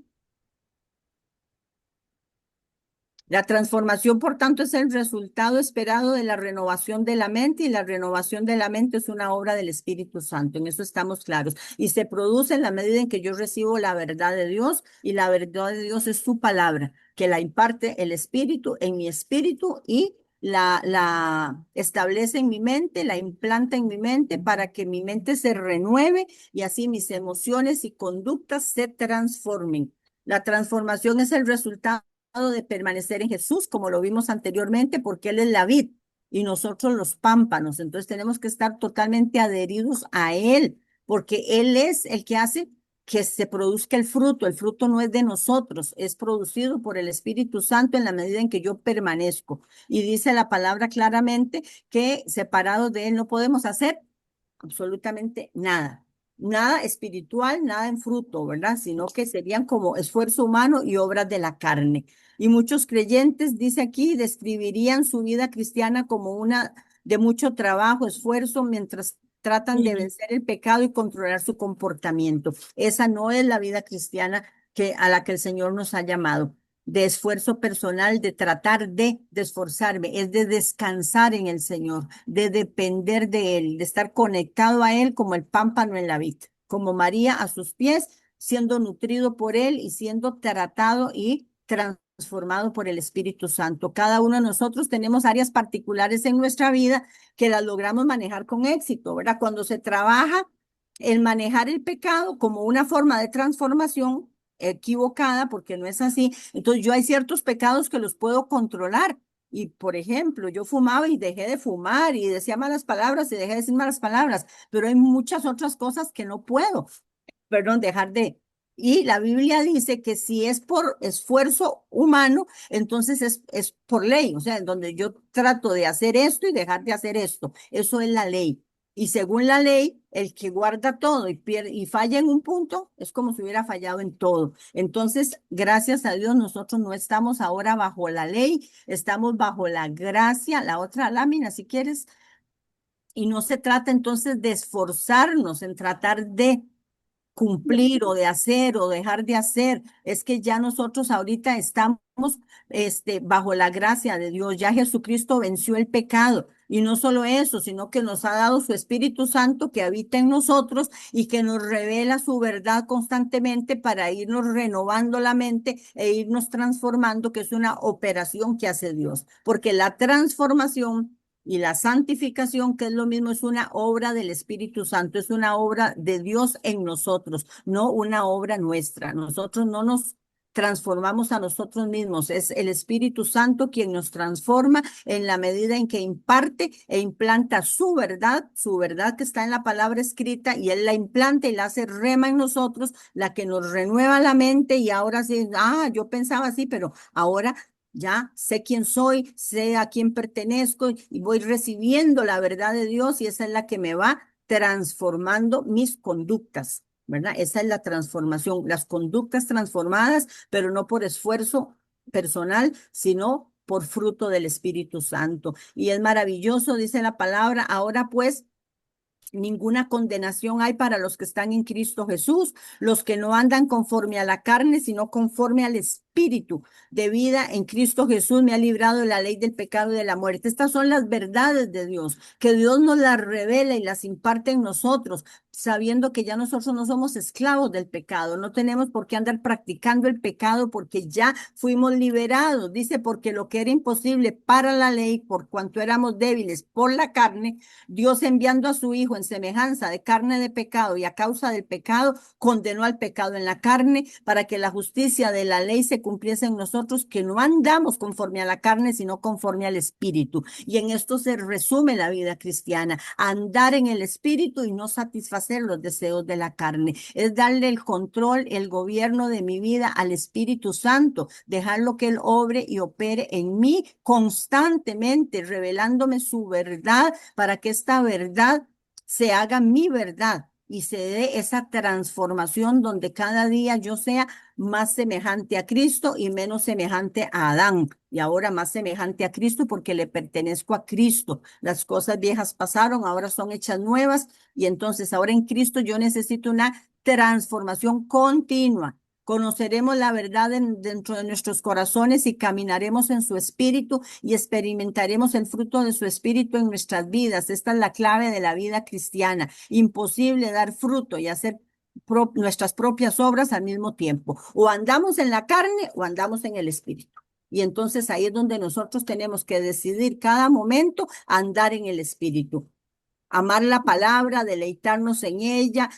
La transformación, por tanto, es el resultado esperado de la renovación de la mente y la renovación de la mente es una obra del Espíritu Santo. En eso estamos claros. Y se produce en la medida en que yo recibo la verdad de Dios y la verdad de Dios es su palabra, que la imparte el Espíritu en mi espíritu y la establece en mi mente, la implanta en mi mente para que mi mente se renueve y así mis emociones y conductas se transformen. La transformación es el resultado de permanecer en Jesús, como lo vimos anteriormente, porque Él es la vid y nosotros los pámpanos. Entonces tenemos que estar totalmente adheridos a Él, porque Él es el que hace que se produzca el fruto no es de nosotros, es producido por el Espíritu Santo en la medida en que yo permanezco. Y dice la palabra claramente que separados de Él no podemos hacer absolutamente nada. Nada espiritual, nada en fruto, ¿verdad? Sino que serían como esfuerzo humano y obras de la carne. Y muchos creyentes, dice aquí, describirían su vida cristiana como una de mucho trabajo, esfuerzo, mientras tratan de vencer el pecado y controlar su comportamiento. Esa no es la vida cristiana a la que el Señor nos ha llamado, de esfuerzo personal, de tratar de esforzarme, es de descansar en el Señor, de depender de Él, de estar conectado a Él como el pámpano en la vid, como María a sus pies, siendo nutrido por Él y siendo tratado y transformado por el Espíritu Santo. Cada uno de nosotros tenemos áreas particulares en nuestra vida que las logramos manejar con éxito, ¿verdad? Cuando se trabaja el manejar el pecado como una forma de transformación equivocada, porque no es así. Entonces yo hay ciertos pecados que los puedo controlar. Y por ejemplo, yo fumaba y dejé de fumar y decía malas palabras y dejé de decir malas palabras, pero hay muchas otras cosas que no puedo, perdón, dejar de. Y la Biblia dice que si es por esfuerzo humano, entonces es por ley, o sea, en donde yo trato de hacer esto y dejar de hacer esto. Eso es la ley. Y según la ley, el que guarda todo y falla en un punto, es como si hubiera fallado en todo. Entonces, gracias a Dios, nosotros no estamos ahora bajo la ley, estamos bajo la gracia. La otra lámina, si quieres. Y no se trata entonces de esforzarnos en tratar de cumplir o de hacer o dejar de hacer. Es que ya nosotros ahorita estamos bajo la gracia de Dios. Ya Jesucristo venció el pecado. Y no solo eso, sino que nos ha dado su Espíritu Santo que habita en nosotros y que nos revela su verdad constantemente para irnos renovando la mente e irnos transformando, que es una operación que hace Dios. Porque la transformación y la santificación, que es lo mismo, es una obra del Espíritu Santo, es una obra de Dios en nosotros, no una obra nuestra. Nosotros no nos transformamos a nosotros mismos, es el Espíritu Santo quien nos transforma en la medida en que imparte e implanta su verdad que está en la palabra escrita, y Él la implanta y la hace rema en nosotros, la que nos renueva la mente, y ahora sí, yo pensaba así, pero ahora ya sé quién soy, sé a quién pertenezco y voy recibiendo la verdad de Dios, y esa es la que me va transformando mis conductas, ¿verdad? Esa es la transformación, las conductas transformadas, pero no por esfuerzo personal, sino por fruto del Espíritu Santo. Y es maravilloso, dice la palabra, ahora pues ninguna condenación hay para los que están en Cristo Jesús, los que no andan conforme a la carne, sino conforme al Espíritu de vida en Cristo Jesús. Me ha librado de la ley del pecado y de la muerte. Estas son las verdades de Dios, que Dios nos las revela y las imparte en nosotros, sabiendo que ya nosotros no somos esclavos del pecado, no tenemos por qué andar practicando el pecado, porque ya fuimos liberados. Dice, porque lo que era imposible para la ley, por cuanto éramos débiles por la carne, Dios, enviando a su Hijo en semejanza de carne de pecado y a causa del pecado, condenó al pecado en la carne, para que la justicia de la ley se cumpliese en nosotros, que no andamos conforme a la carne, sino conforme al Espíritu. Y en esto se resume la vida cristiana: andar en el Espíritu y no satisfacer los deseos de la carne. Es darle el control, el gobierno de mi vida al Espíritu Santo, dejarlo que Él obre y opere en mí constantemente, revelándome su verdad, para que esta verdad se haga mi verdad y se dé esa transformación donde cada día yo sea más semejante a Cristo y menos semejante a Adán. Y ahora más semejante a Cristo, porque le pertenezco a Cristo. Las cosas viejas pasaron, ahora son hechas nuevas, y entonces ahora en Cristo yo necesito una transformación continua. Conoceremos la verdad dentro de nuestros corazones y caminaremos en su espíritu y experimentaremos el fruto de su espíritu en nuestras vidas. Esta es la clave de la vida cristiana. Imposible dar fruto y hacer nuestras propias obras al mismo tiempo. O andamos en la carne o andamos en el espíritu. Y entonces ahí es donde nosotros tenemos que decidir cada momento andar en el espíritu. Amar la palabra, deleitarnos en ella,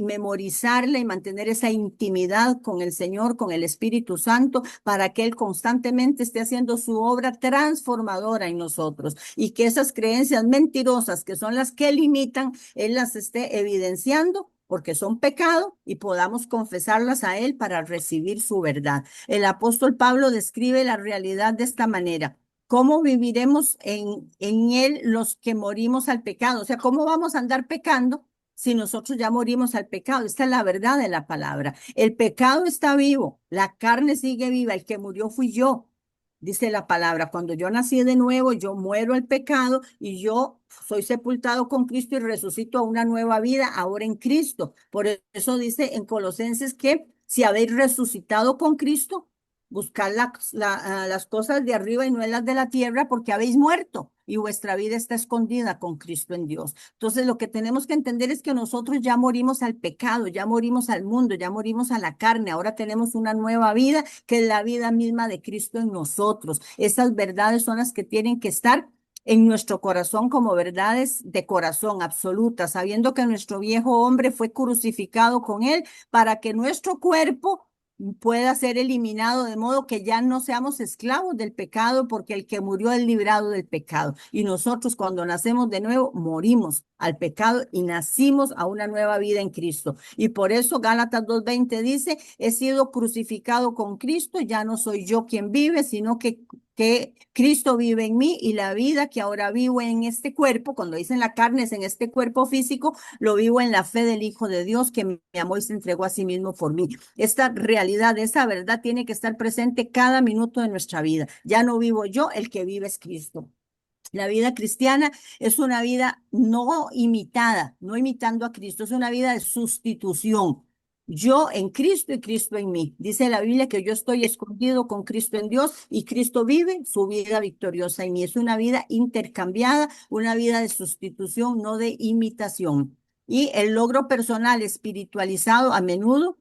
memorizarla y mantener esa intimidad con el Señor, con el Espíritu Santo, para que Él constantemente esté haciendo su obra transformadora en nosotros, y que esas creencias mentirosas, que son las que limitan, Él las esté evidenciando porque son pecado, y podamos confesarlas a Él para recibir su verdad. El apóstol Pablo describe la realidad de esta manera. ¿Cómo viviremos en Él los que morimos al pecado? O sea, ¿cómo vamos a andar pecando si nosotros ya morimos al pecado? Esta es la verdad de la palabra. El pecado está vivo, la carne sigue viva, el que murió fui yo. Dice la palabra, cuando yo nací de nuevo, yo muero al pecado y yo soy sepultado con Cristo y resucito a una nueva vida ahora en Cristo. Por eso dice en Colosenses que si habéis resucitado con Cristo, buscad las cosas de arriba y no en las de la tierra, porque habéis muerto y vuestra vida está escondida con Cristo en Dios. Entonces, lo que tenemos que entender es que nosotros ya morimos al pecado, ya morimos al mundo, ya morimos a la carne. Ahora tenemos una nueva vida que es la vida misma de Cristo en nosotros. Esas verdades son las que tienen que estar en nuestro corazón como verdades de corazón absolutas, sabiendo que nuestro viejo hombre fue crucificado con él para que nuestro cuerpo pueda ser eliminado, de modo que ya no seamos esclavos del pecado, porque el que murió es librado del pecado. Y nosotros cuando nacemos de nuevo, morimos al pecado y nacimos a una nueva vida en Cristo. Y por eso Gálatas 2:20 dice, he sido crucificado con Cristo, ya no soy yo quien vive, sino que Cristo vive en mí, y la vida que ahora vivo en este cuerpo, cuando dicen la carne es en este cuerpo físico, lo vivo en la fe del Hijo de Dios que me amó y se entregó a sí mismo por mí. Esta realidad, esta verdad tiene que estar presente cada minuto de nuestra vida. Ya no vivo yo, el que vive es Cristo. La vida cristiana es una vida no imitada, no imitando a Cristo, es una vida de sustitución. Yo en Cristo y Cristo en mí. Dice la Biblia que yo estoy escondido con Cristo en Dios y Cristo vive su vida victoriosa en mí. Es una vida intercambiada, una vida de sustitución, no de imitación. Y el logro personal espiritualizado a menudo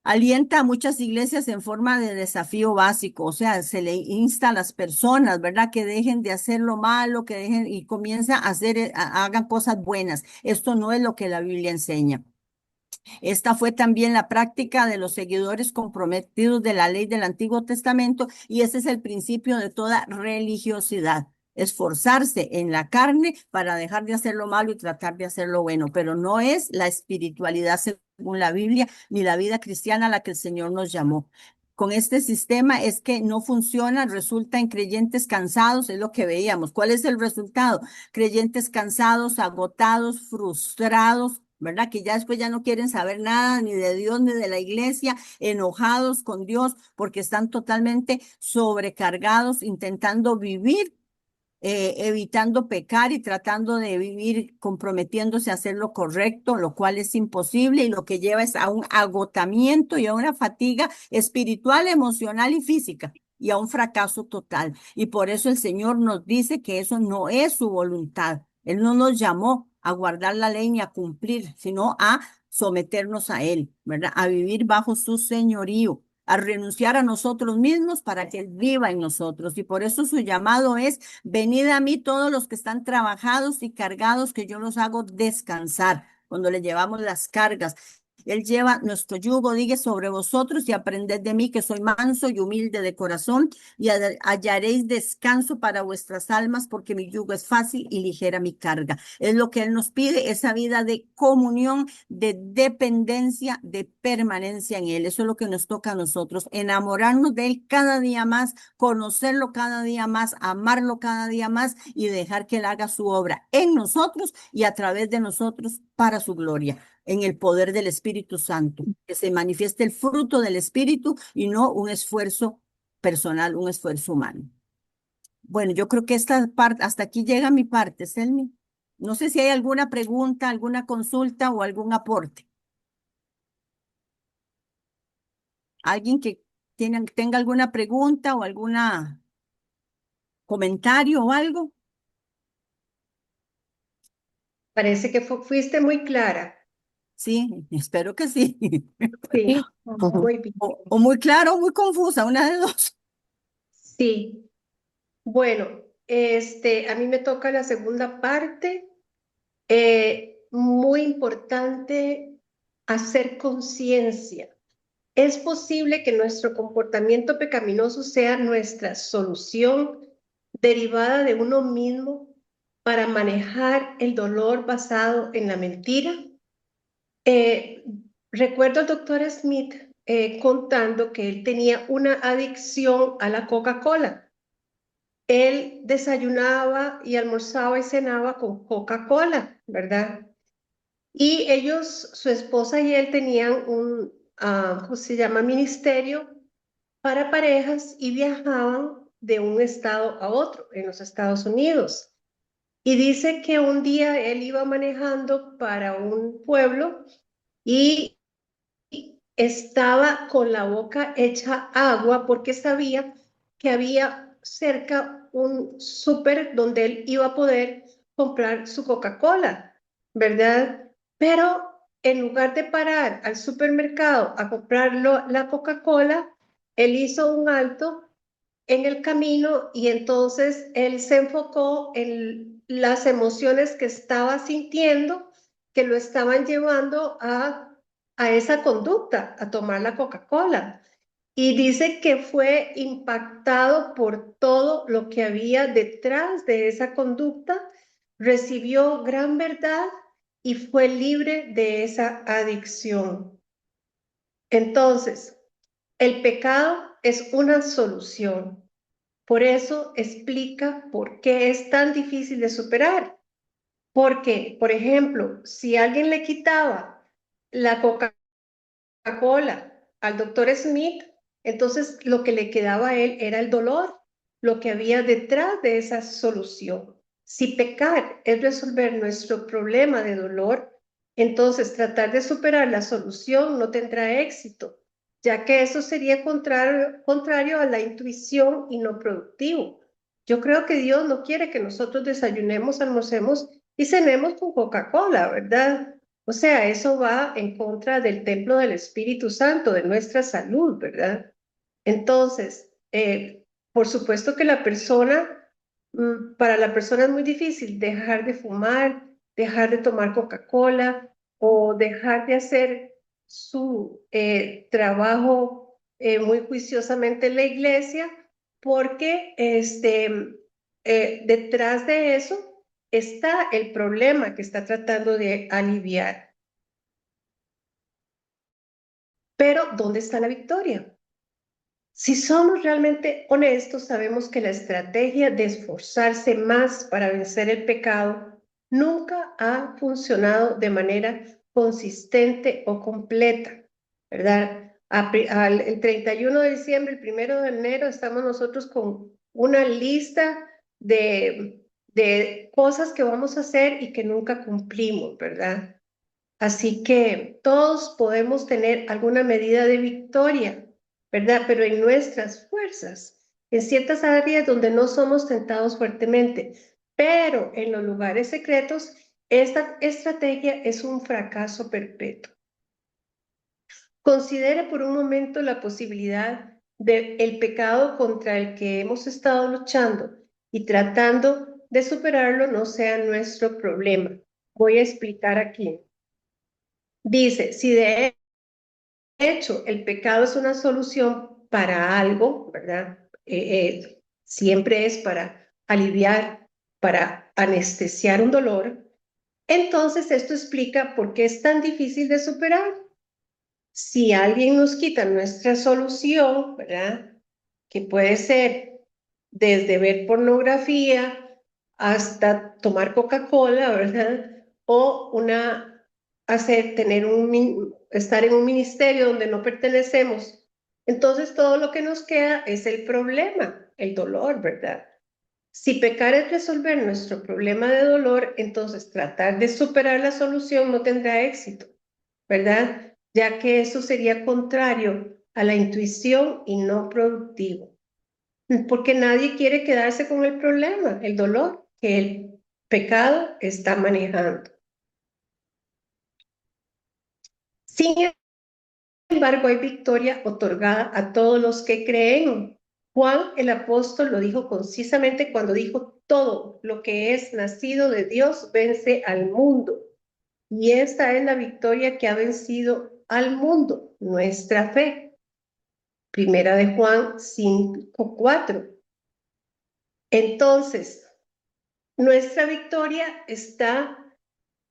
alienta a muchas iglesias en forma de desafío básico, o sea, se le insta a las personas, ¿verdad? Que dejen de hacer lo malo, que dejen y comienza a hacer, hagan cosas buenas. Esto no es lo que la Biblia enseña. Esta fue también la práctica de los seguidores comprometidos de la ley del Antiguo Testamento, y ese es el principio de toda religiosidad. Esforzarse en la carne para dejar de hacer lo malo y tratar de hacer lo bueno, pero no es la espiritualidad según la Biblia ni la vida cristiana a la que el Señor nos llamó. Con este sistema es que no funciona, resulta en creyentes cansados, es lo que veíamos. ¿Cuál es el resultado? Creyentes cansados, agotados, frustrados, ¿verdad? Que ya después ya no quieren saber nada ni de Dios ni de la iglesia, enojados con Dios porque están totalmente sobrecargados, intentando vivir, evitando pecar y tratando de vivir comprometiéndose a hacer lo correcto, lo cual es imposible y lo que lleva es a un agotamiento y a una fatiga espiritual, emocional y física, y a un fracaso total. Y por eso el Señor nos dice que eso no es su voluntad. Él no nos llamó a guardar la ley ni a cumplir, sino a someternos a Él, ¿verdad? A vivir bajo su señorío, a renunciar a nosotros mismos para que Él viva en nosotros. Y por eso su llamado es: venid a mí todos los que están trabajados y cargados, que yo los hago descansar. Cuando le llevamos las cargas, Él lleva nuestro yugo, diga, sobre vosotros, y aprended de mí, que soy manso y humilde de corazón, y hallaréis descanso para vuestras almas, porque mi yugo es fácil y ligera mi carga. Es lo que Él nos pide, esa vida de comunión, de dependencia, de permanencia en Él. Eso es lo que nos toca a nosotros, enamorarnos de Él cada día más, conocerlo cada día más, amarlo cada día más y dejar que Él haga su obra en nosotros y a través de nosotros para su gloria, en el poder del Espíritu Santo, que se manifieste el fruto del Espíritu y no un esfuerzo personal, un esfuerzo humano. Bueno, yo creo que esta parte, hasta aquí llega mi parte, Selmi. No sé si hay alguna pregunta, alguna consulta o algún aporte. ¿Alguien que tenga alguna pregunta o alguna comentario o algo? Parece que fuiste muy clara. Sí, espero que sí. Sí, Ujú. muy bien. O muy claro o muy confusa, una de dos. Sí. Bueno, a mí me toca la segunda parte. Muy importante hacer conciencia. Es posible que nuestro comportamiento pecaminoso sea nuestra solución derivada de uno mismo para manejar el dolor basado en la mentira. Eh, recuerdo al doctor Smith contando que él tenía una adicción a la Coca-Cola. Él desayunaba y almorzaba y cenaba con Coca-Cola, ¿verdad? Y ellos, su esposa y él tenían un, ¿cómo se llama? Ministerio para parejas y viajaban de un estado a otro en los Estados Unidos. Y dice que un día él iba manejando para un pueblo y estaba con la boca hecha agua porque sabía que había cerca un súper donde él iba a poder comprar su Coca-Cola, ¿verdad? Pero en lugar de parar al supermercado a comprar la Coca-Cola, él hizo un alto en el camino y entonces él se enfocó en las emociones que estaba sintiendo que lo estaban llevando a esa conducta, a tomar la Coca-Cola. Y dice que fue impactado por todo lo que había detrás de esa conducta, recibió gran verdad y fue libre de esa adicción. Entonces, el pecado es una solución. Por eso explica por qué es tan difícil de superar. Porque, por ejemplo, si alguien le quitaba la Coca-Cola al doctor Smith, entonces lo que le quedaba a él era el dolor, lo que había detrás de esa solución. Si pecar es resolver nuestro problema de dolor, entonces tratar de superar la solución no tendrá éxito, ya que eso sería contrario a la intuición y no productivo. Yo creo que Dios no quiere que nosotros desayunemos, almorcemos y cenemos con Coca-Cola, ¿verdad? O sea, eso va en contra del templo del Espíritu Santo, de nuestra salud, ¿verdad? Entonces, por supuesto que para la persona es muy difícil dejar de fumar, dejar de tomar Coca-Cola o dejar de hacer su trabajo muy juiciosamente en la iglesia, porque detrás de eso está el problema que está tratando de aliviar. Pero, ¿dónde está la victoria? Si somos realmente honestos, sabemos que la estrategia de esforzarse más para vencer el pecado nunca ha funcionado de manera consistente o completa, ¿verdad? El 31 de diciembre, el 1 de enero, estamos nosotros con una lista de cosas que vamos a hacer y que nunca cumplimos, ¿verdad? Así que todos podemos tener alguna medida de victoria, ¿verdad? Pero en nuestras fuerzas, en ciertas áreas donde no somos tentados fuertemente, pero en los lugares secretos, esta estrategia es un fracaso perpetuo. Considere por un momento la posibilidad del pecado contra el que hemos estado luchando y tratando de superarlo no sea nuestro problema. Voy a explicar aquí. Dice, si de hecho el pecado es una solución para algo, ¿verdad? Siempre es para aliviar, para anestesiar un dolor. Entonces esto explica por qué es tan difícil de superar. Si alguien nos quita nuestra solución, ¿verdad? Que puede ser desde ver pornografía hasta tomar Coca-Cola, ¿verdad? O estar en un ministerio donde no pertenecemos. Entonces todo lo que nos queda es el problema, el dolor, ¿verdad? Si pecar es resolver nuestro problema de dolor, entonces tratar de superar la solución no tendrá éxito, ¿verdad? Ya que eso sería contrario a la intuición y no productivo. Porque nadie quiere quedarse con el problema, el dolor que el pecado está manejando. Sin embargo, hay victoria otorgada a todos los que creen. Juan el apóstol lo dijo concisamente cuando dijo, todo lo que es nacido de Dios vence al mundo. Y esta es la victoria que ha vencido al mundo, nuestra fe. Primera de Juan 5:4. Entonces, nuestra victoria está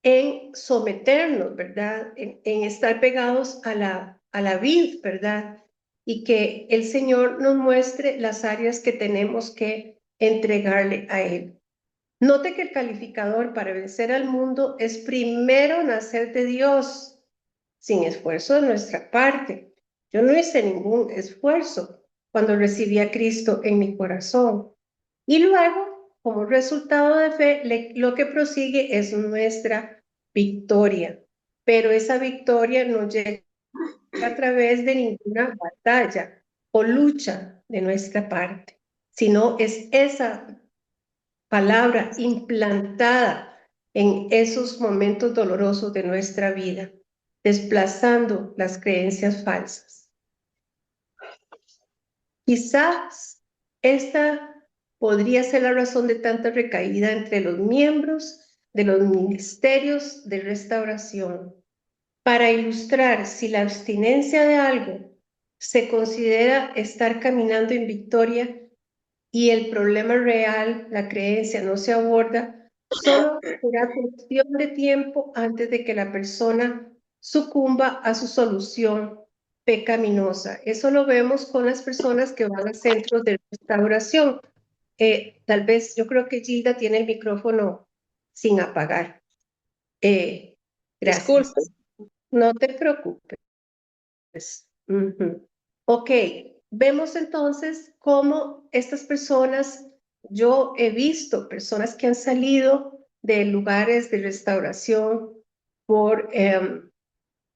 en someternos, ¿verdad? En estar pegados a la vid, ¿verdad? Y que el Señor nos muestre las áreas que tenemos que entregarle a Él. Note que el calificador para vencer al mundo es primero nacer de Dios, sin esfuerzo de nuestra parte. Yo no hice ningún esfuerzo cuando recibí a Cristo en mi corazón. Y luego, como resultado de fe, lo que prosigue es nuestra victoria. Pero esa victoria no llega a través de ninguna batalla o lucha de nuestra parte, sino es esa palabra implantada en esos momentos dolorosos de nuestra vida, desplazando las creencias falsas. Quizás esta podría ser la razón de tanta recaída entre los miembros de los ministerios de restauración. Para ilustrar si la abstinencia de algo se considera estar caminando en victoria y el problema real, la creencia, no se aborda, solo será cuestión de tiempo antes de que la persona sucumba a su solución pecaminosa. Eso lo vemos con las personas que van a centros de restauración. Tal vez, yo creo que Gilda tiene el micrófono sin apagar. Gracias. Disculpe. No te preocupes. Ok, vemos entonces cómo estas personas, yo he visto personas que han salido de lugares de restauración por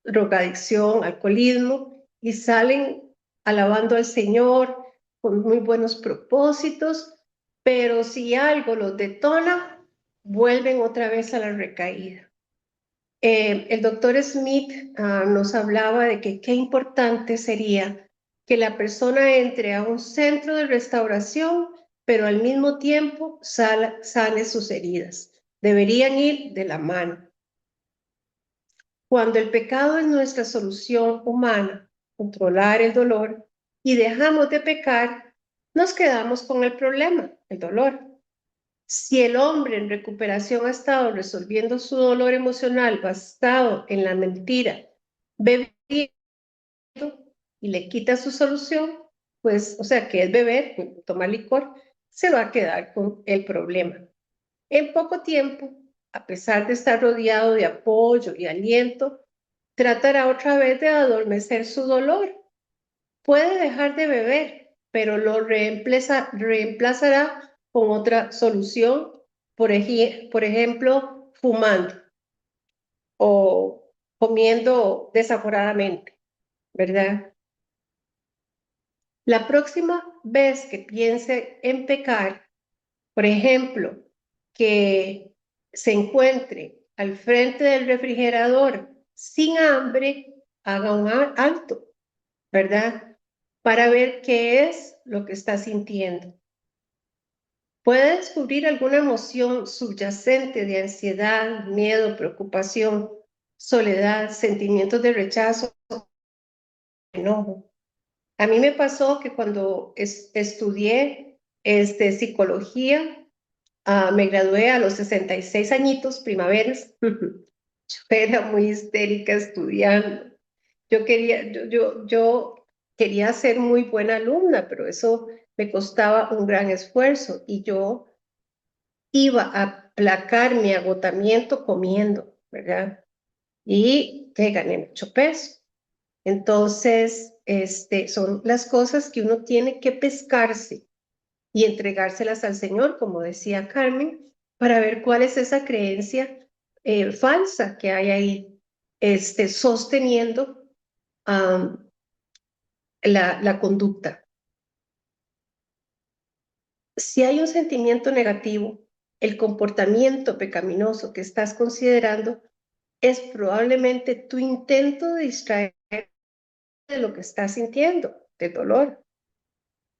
drogadicción, alcoholismo, y salen alabando al Señor con muy buenos propósitos, pero si algo los detona, vuelven otra vez a la recaída. El doctor Smith nos hablaba de que qué importante sería que la persona entre a un centro de restauración, pero al mismo tiempo sane sus heridas. Deberían ir de la mano. Cuando el pecado es nuestra solución humana, controlar el dolor, y dejamos de pecar, nos quedamos con el problema, el dolor. Si el hombre en recuperación ha estado resolviendo su dolor emocional basado en la mentira, bebiendo y le quita su solución, pues, o sea, que es beber, tomar licor, se va a quedar con el problema. En poco tiempo, a pesar de estar rodeado de apoyo y aliento, tratará otra vez de adormecer su dolor. Puede dejar de beber, pero lo reemplazará con otra solución, por ejemplo, fumando o comiendo desaforadamente, ¿verdad? La próxima vez que piense en pecar, por ejemplo, que se encuentre al frente del refrigerador sin hambre, haga un alto, ¿verdad? Para ver qué es lo que está sintiendo. Puede descubrir alguna emoción subyacente de ansiedad, miedo, preocupación, soledad, sentimientos de rechazo, enojo. A mí me pasó que cuando estudié psicología, me gradué a los 66 añitos, primaveras. Yo era muy histérica estudiando. Yo quería ser muy buena alumna, pero eso me costaba un gran esfuerzo y yo iba a aplacar mi agotamiento comiendo, ¿verdad? Y que gané mucho peso. Entonces, son las cosas que uno tiene que pescarse y entregárselas al Señor, como decía Carmen, para ver cuál es esa creencia falsa que hay ahí, sosteniendo la conducta. Si hay un sentimiento negativo, el comportamiento pecaminoso que estás considerando es probablemente tu intento de distraer de lo que estás sintiendo, de dolor.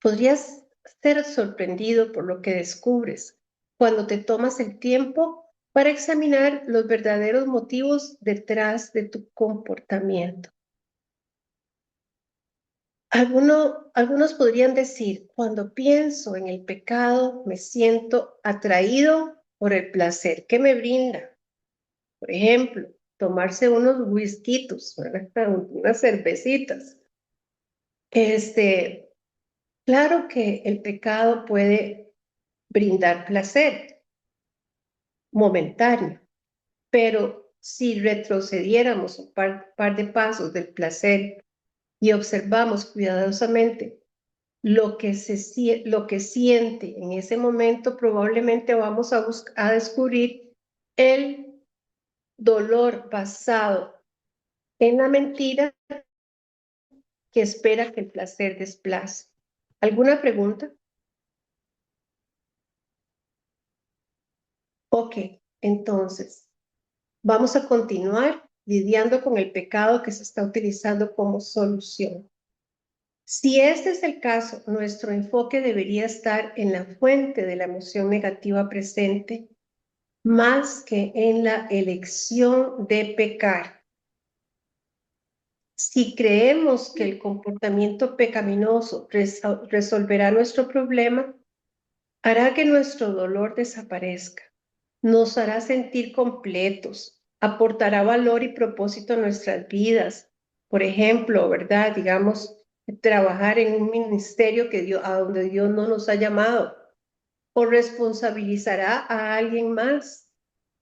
Podrías ser sorprendido por lo que descubres cuando te tomas el tiempo para examinar los verdaderos motivos detrás de tu comportamiento. Algunos podrían decir, cuando pienso en el pecado, me siento atraído por el placer que me brinda, Por ejemplo, tomarse unos whiskitos, ¿verdad? Unas cervecitas. Claro que el pecado puede brindar placer momentáneo, pero si retrocediéramos un par de pasos del placer y observamos cuidadosamente lo que siente en ese momento, probablemente vamos a descubrir el dolor basado en la mentira que espera que el placer desplace. ¿Alguna pregunta? Ok, entonces vamos a continuar lidiando con el pecado que se está utilizando como solución. Si este es el caso, nuestro enfoque debería estar en la fuente de la emoción negativa presente más que en la elección de pecar. Si creemos que el comportamiento pecaminoso resolverá nuestro problema, hará que nuestro dolor desaparezca, nos hará sentir completos, aportará valor y propósito a nuestras vidas. Por ejemplo, ¿verdad? Digamos, trabajar en un ministerio a donde Dios no nos ha llamado, o responsabilizará a alguien más.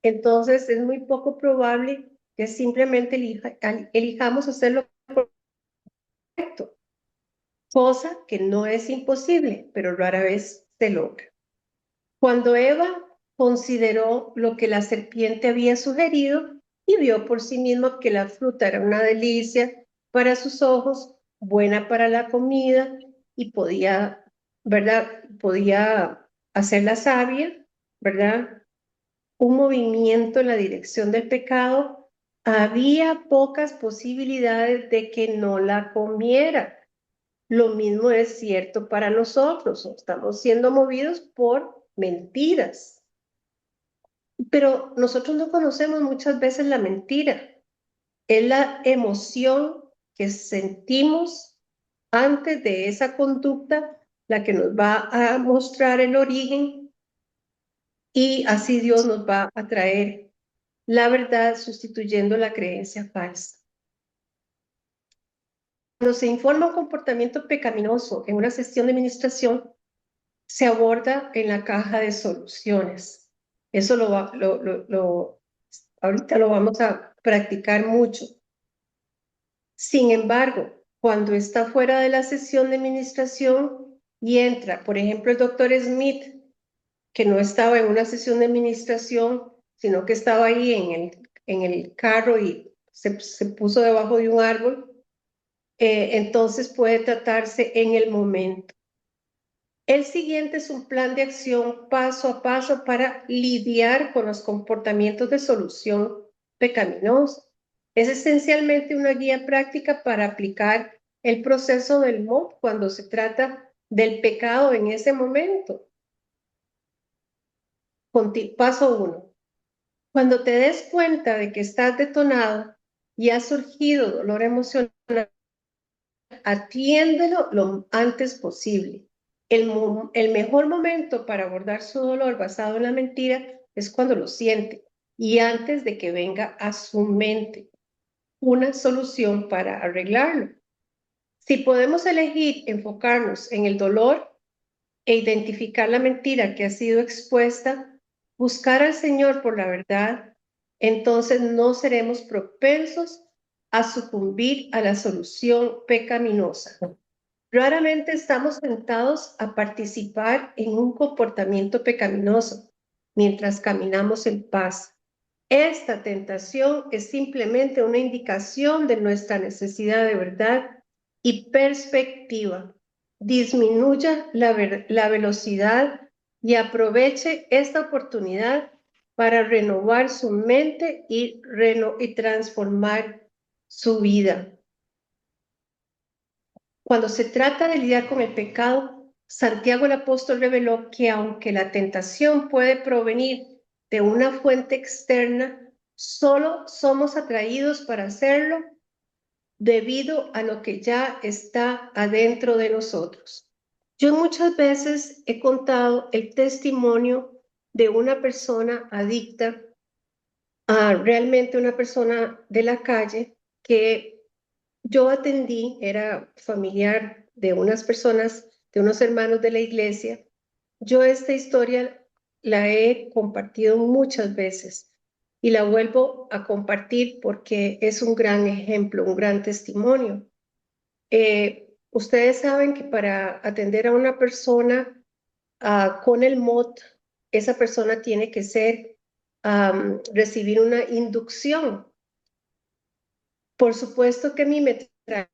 Entonces, es muy poco probable que simplemente elijamos hacerlo correcto, cosa que no es imposible, pero rara vez se logra. Cuando Eva consideró lo que la serpiente había sugerido y vio por sí misma que la fruta era una delicia para sus ojos, buena para la comida y podía, ¿verdad? Podía hacerla sabia, ¿verdad? Un movimiento en la dirección del pecado, había pocas posibilidades de que no la comiera. Lo mismo es cierto para nosotros, estamos siendo movidos por mentiras. Pero nosotros no conocemos muchas veces la mentira. Es la emoción que sentimos antes de esa conducta la que nos va a mostrar el origen y así Dios nos va a traer la verdad sustituyendo la creencia falsa. Cuando se informa un comportamiento pecaminoso en una sesión de administración, se aborda en la caja de soluciones. Eso ahorita lo vamos a practicar mucho. Sin embargo, cuando está fuera de la sesión de administración y entra, por ejemplo, el doctor Smith, que no estaba en una sesión de administración, sino que estaba ahí en el carro y se puso debajo de un árbol, entonces puede tratarse en el momento. El siguiente es un plan de acción paso a paso para lidiar con los comportamientos de solución pecaminosa. Es esencialmente una guía práctica para aplicar el proceso del MOP cuando se trata del pecado en ese momento. Paso 1. Cuando te des cuenta de que estás detonado y ha surgido dolor emocional, atiéndelo lo antes posible. El mejor momento para abordar su dolor basado en la mentira es cuando lo siente y antes de que venga a su mente una solución para arreglarlo. Si podemos elegir enfocarnos en el dolor e identificar la mentira que ha sido expuesta, buscar al Señor por la verdad, entonces no seremos propensos a sucumbir a la solución pecaminosa. Raramente estamos tentados a participar en un comportamiento pecaminoso mientras caminamos en paz. Esta tentación es simplemente una indicación de nuestra necesidad de verdad y perspectiva. Disminuya la velocidad y aproveche esta oportunidad para renovar su mente y transformar su vida. Cuando se trata de lidiar con el pecado, Santiago el apóstol reveló que aunque la tentación puede provenir de una fuente externa, solo somos atraídos para hacerlo debido a lo que ya está adentro de nosotros. Yo muchas veces he contado el testimonio de una persona adicta realmente una persona de la calle que yo atendí, era familiar de unas personas, de unos hermanos de la iglesia. Yo esta historia la he compartido muchas veces y la vuelvo a compartir porque es un gran ejemplo, un gran testimonio. Ustedes saben que para atender a una persona con el MOT, esa persona tiene que recibir una inducción. Por supuesto que a mí me traen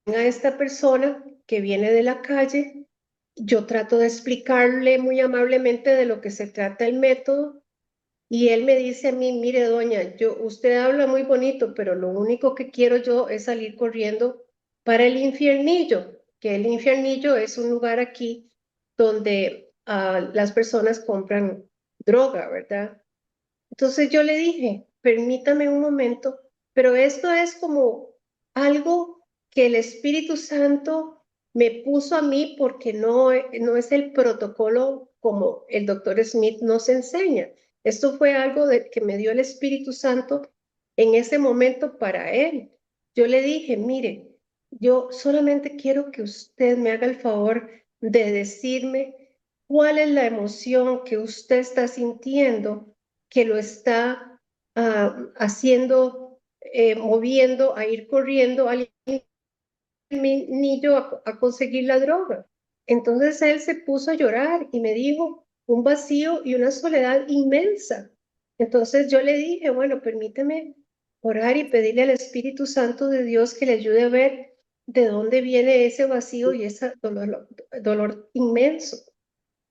a esta persona que viene de la calle, yo trato de explicarle muy amablemente de lo que se trata el método y él me dice a mí, mire doña, usted habla muy bonito, pero lo único que quiero yo es salir corriendo para el infiernillo, que el infiernillo es un lugar aquí donde las personas compran droga, ¿verdad? Entonces yo le dije, permítame un momento, pero esto es como algo que el Espíritu Santo me puso a mí porque no es el protocolo como el doctor Smith nos enseña. Esto fue algo que me dio el Espíritu Santo en ese momento para él. Yo le dije, mire, yo solamente quiero que usted me haga el favor de decirme cuál es la emoción que usted está sintiendo que lo está haciendo, moviendo a ir corriendo al niño a conseguir la droga. Entonces él se puso a llorar y me dijo un vacío y una soledad inmensa. Entonces yo le dije, bueno, permíteme orar y pedirle al Espíritu Santo de Dios que le ayude a ver de dónde viene ese vacío y ese dolor inmenso.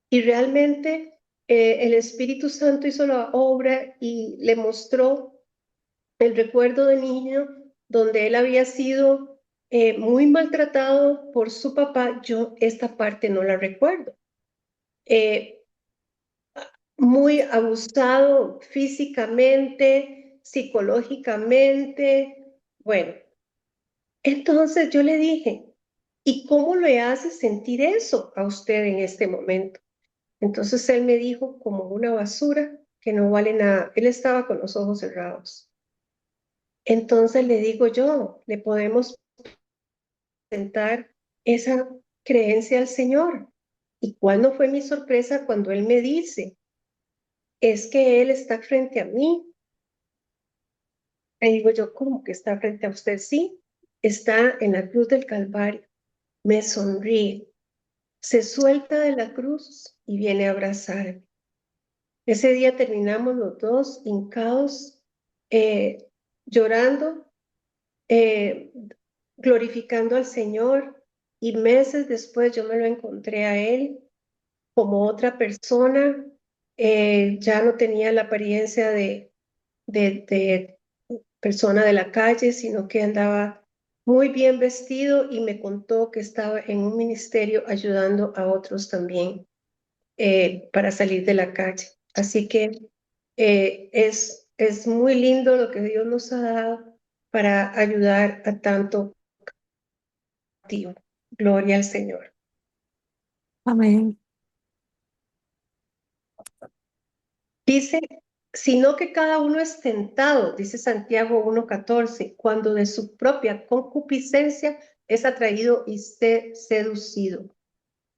Y realmente el Espíritu Santo hizo la obra y le mostró el recuerdo de niño donde él había sido muy maltratado por su papá. Yo esta parte no la recuerdo. Muy abusado físicamente, psicológicamente. Bueno, entonces yo le dije, ¿y cómo le hace sentir eso a usted en este momento? Entonces él me dijo como una basura que no vale nada. Él estaba con los ojos cerrados. Entonces le digo yo, le podemos presentar esa creencia al Señor. ¿Y cuál no fue mi sorpresa cuando él me dice, es que él está frente a mí? Le digo yo, ¿cómo que está frente a usted? Sí, está en la cruz del Calvario. Me sonríe, se suelta de la cruz y viene a abrazarme. Ese día terminamos los dos hincados, llorando, eh, glorificando al Señor, y meses después yo me lo encontré a él como otra persona. Ya no tenía la apariencia de persona de la calle, sino que andaba muy bien vestido y me contó que estaba en un ministerio ayudando a otros también para salir de la calle. Así que es muy lindo lo que Dios nos ha dado para ayudar a tanto cautivo. Gloria al Señor. Amén. Dice, sino que cada uno es tentado, dice Santiago 1:14, cuando de su propia concupiscencia es atraído y seducido.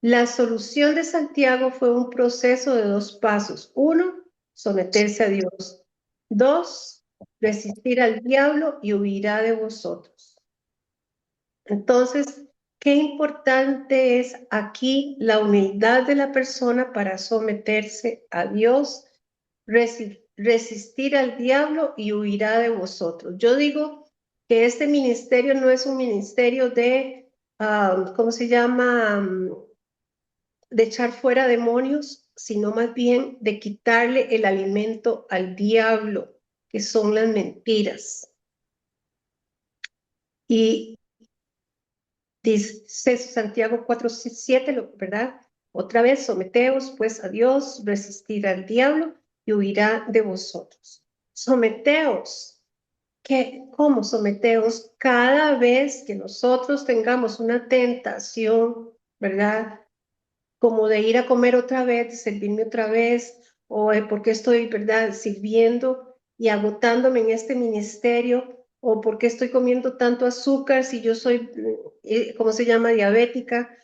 La solución de Santiago fue un proceso de 2 pasos. 1, someterse a Dios. 2, resistir al diablo y huirá de vosotros. Entonces, qué importante es aquí la humildad de la persona para someterse a Dios, resistir al diablo y huirá de vosotros. Yo digo que este ministerio no es un ministerio de, ¿cómo se llama? De echar fuera demonios, sino más bien de quitarle el alimento al diablo, que son las mentiras. Y dice Santiago 4:7, ¿verdad? Otra vez, someteos pues a Dios, resistir al diablo y huirá de vosotros. Someteos. ¿Cómo someteos? Cada vez que nosotros tengamos una tentación, ¿verdad? Como de ir a comer otra vez, de servirme otra vez, o porque estoy, ¿verdad?, sirviendo, y agotándome en este ministerio, o por qué estoy comiendo tanto azúcar si yo soy, ¿cómo se llama?, diabética,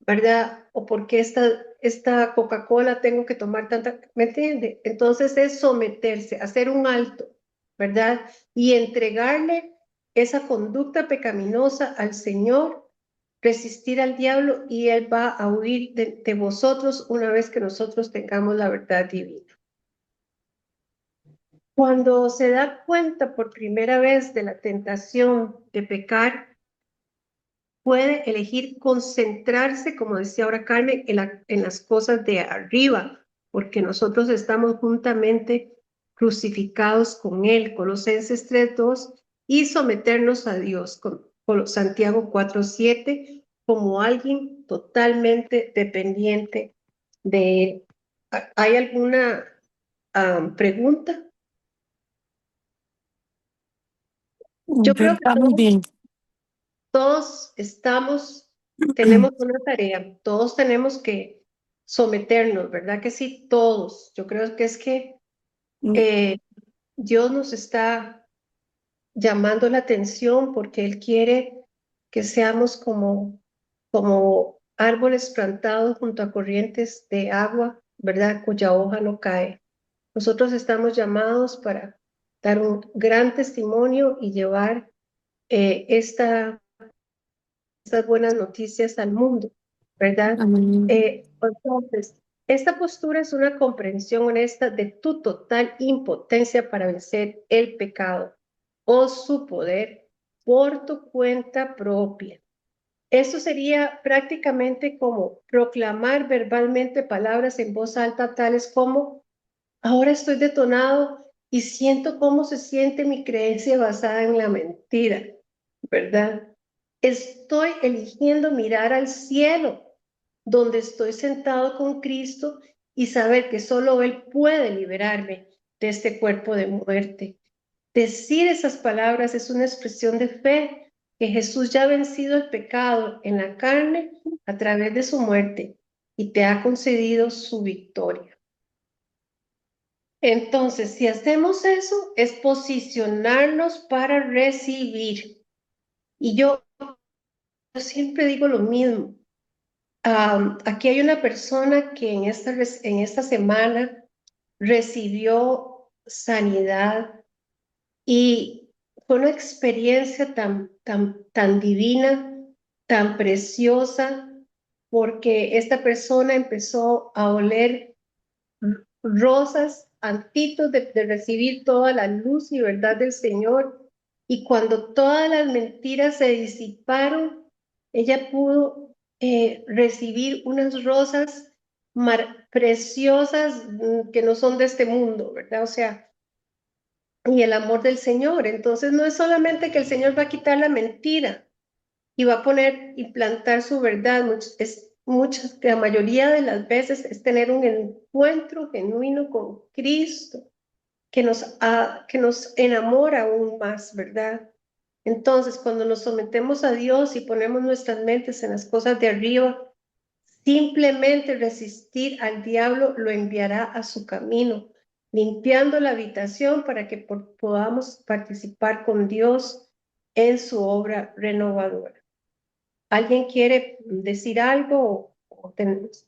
¿verdad? O por qué esta Coca-Cola tengo que tomar tanta, ¿me entiende? Entonces es someterse, hacer un alto, ¿verdad? Y entregarle esa conducta pecaminosa al Señor, resistir al diablo y Él va a huir de vosotros una vez que nosotros tengamos la verdad divina. Cuando se da cuenta por primera vez de la tentación de pecar, puede elegir concentrarse, como decía ahora Carmen, en las cosas de arriba, porque nosotros estamos juntamente crucificados con Él, Colosenses 3:2, y someternos a Dios, con Santiago 4:7, como alguien totalmente dependiente de Él. ¿Hay alguna pregunta? Yo creo que Está muy bien. todos tenemos una tarea, todos tenemos que someternos, ¿verdad que sí? Todos. Yo creo que es que eh, Dios nos está llamando la atención porque Él quiere que seamos como árboles plantados junto a corrientes de agua, ¿verdad? Cuya hoja no cae. Nosotros estamos llamados para dar un gran testimonio y llevar estas buenas noticias al mundo, ¿verdad? Amén. Entonces, esta postura es una comprensión honesta de tu total impotencia para vencer el pecado o su poder por tu cuenta propia. Eso sería prácticamente como proclamar verbalmente palabras en voz alta, tales como: ahora estoy detonado y siento cómo se siente mi creencia basada en la mentira, ¿verdad? Estoy eligiendo mirar al cielo, donde estoy sentado con Cristo y saber que solo Él puede liberarme de este cuerpo de muerte. Decir esas palabras es una expresión de fe, que Jesús ya ha vencido el pecado en la carne a través de su muerte y te ha concedido su victoria. Entonces, si hacemos eso, es posicionarnos para recibir. Y yo siempre digo lo mismo. Aquí hay una persona que en esta semana recibió sanidad y fue una experiencia tan divina, tan preciosa, porque esta persona empezó a oler rosas antitos de recibir toda la luz y verdad del Señor. Y cuando todas las mentiras se disiparon, ella pudo recibir unas rosas preciosas, que no son de este mundo, ¿verdad? O sea, y el amor del Señor. Entonces no es solamente que el Señor va a quitar la mentira y va a poner y plantar su verdad. La mayoría de las veces es tener un encuentro genuino con Cristo que nos enamora aún más, ¿verdad? Entonces, cuando nos sometemos a Dios y ponemos nuestras mentes en las cosas de arriba, simplemente resistir al diablo lo enviará a su camino, limpiando la habitación para que podamos participar con Dios en su obra renovadora. ¿Alguien quiere decir algo o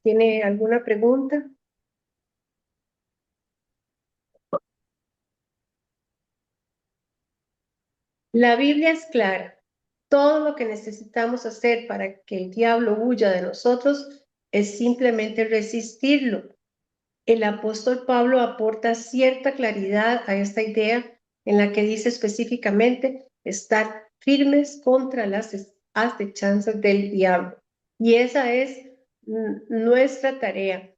tiene alguna pregunta? La Biblia es clara. Todo lo que necesitamos hacer para que el diablo huya de nosotros es simplemente resistirlo. El apóstol Pablo aporta cierta claridad a esta idea en la que dice específicamente estar firmes contra las acechanzas del diablo. Y esa es nuestra tarea.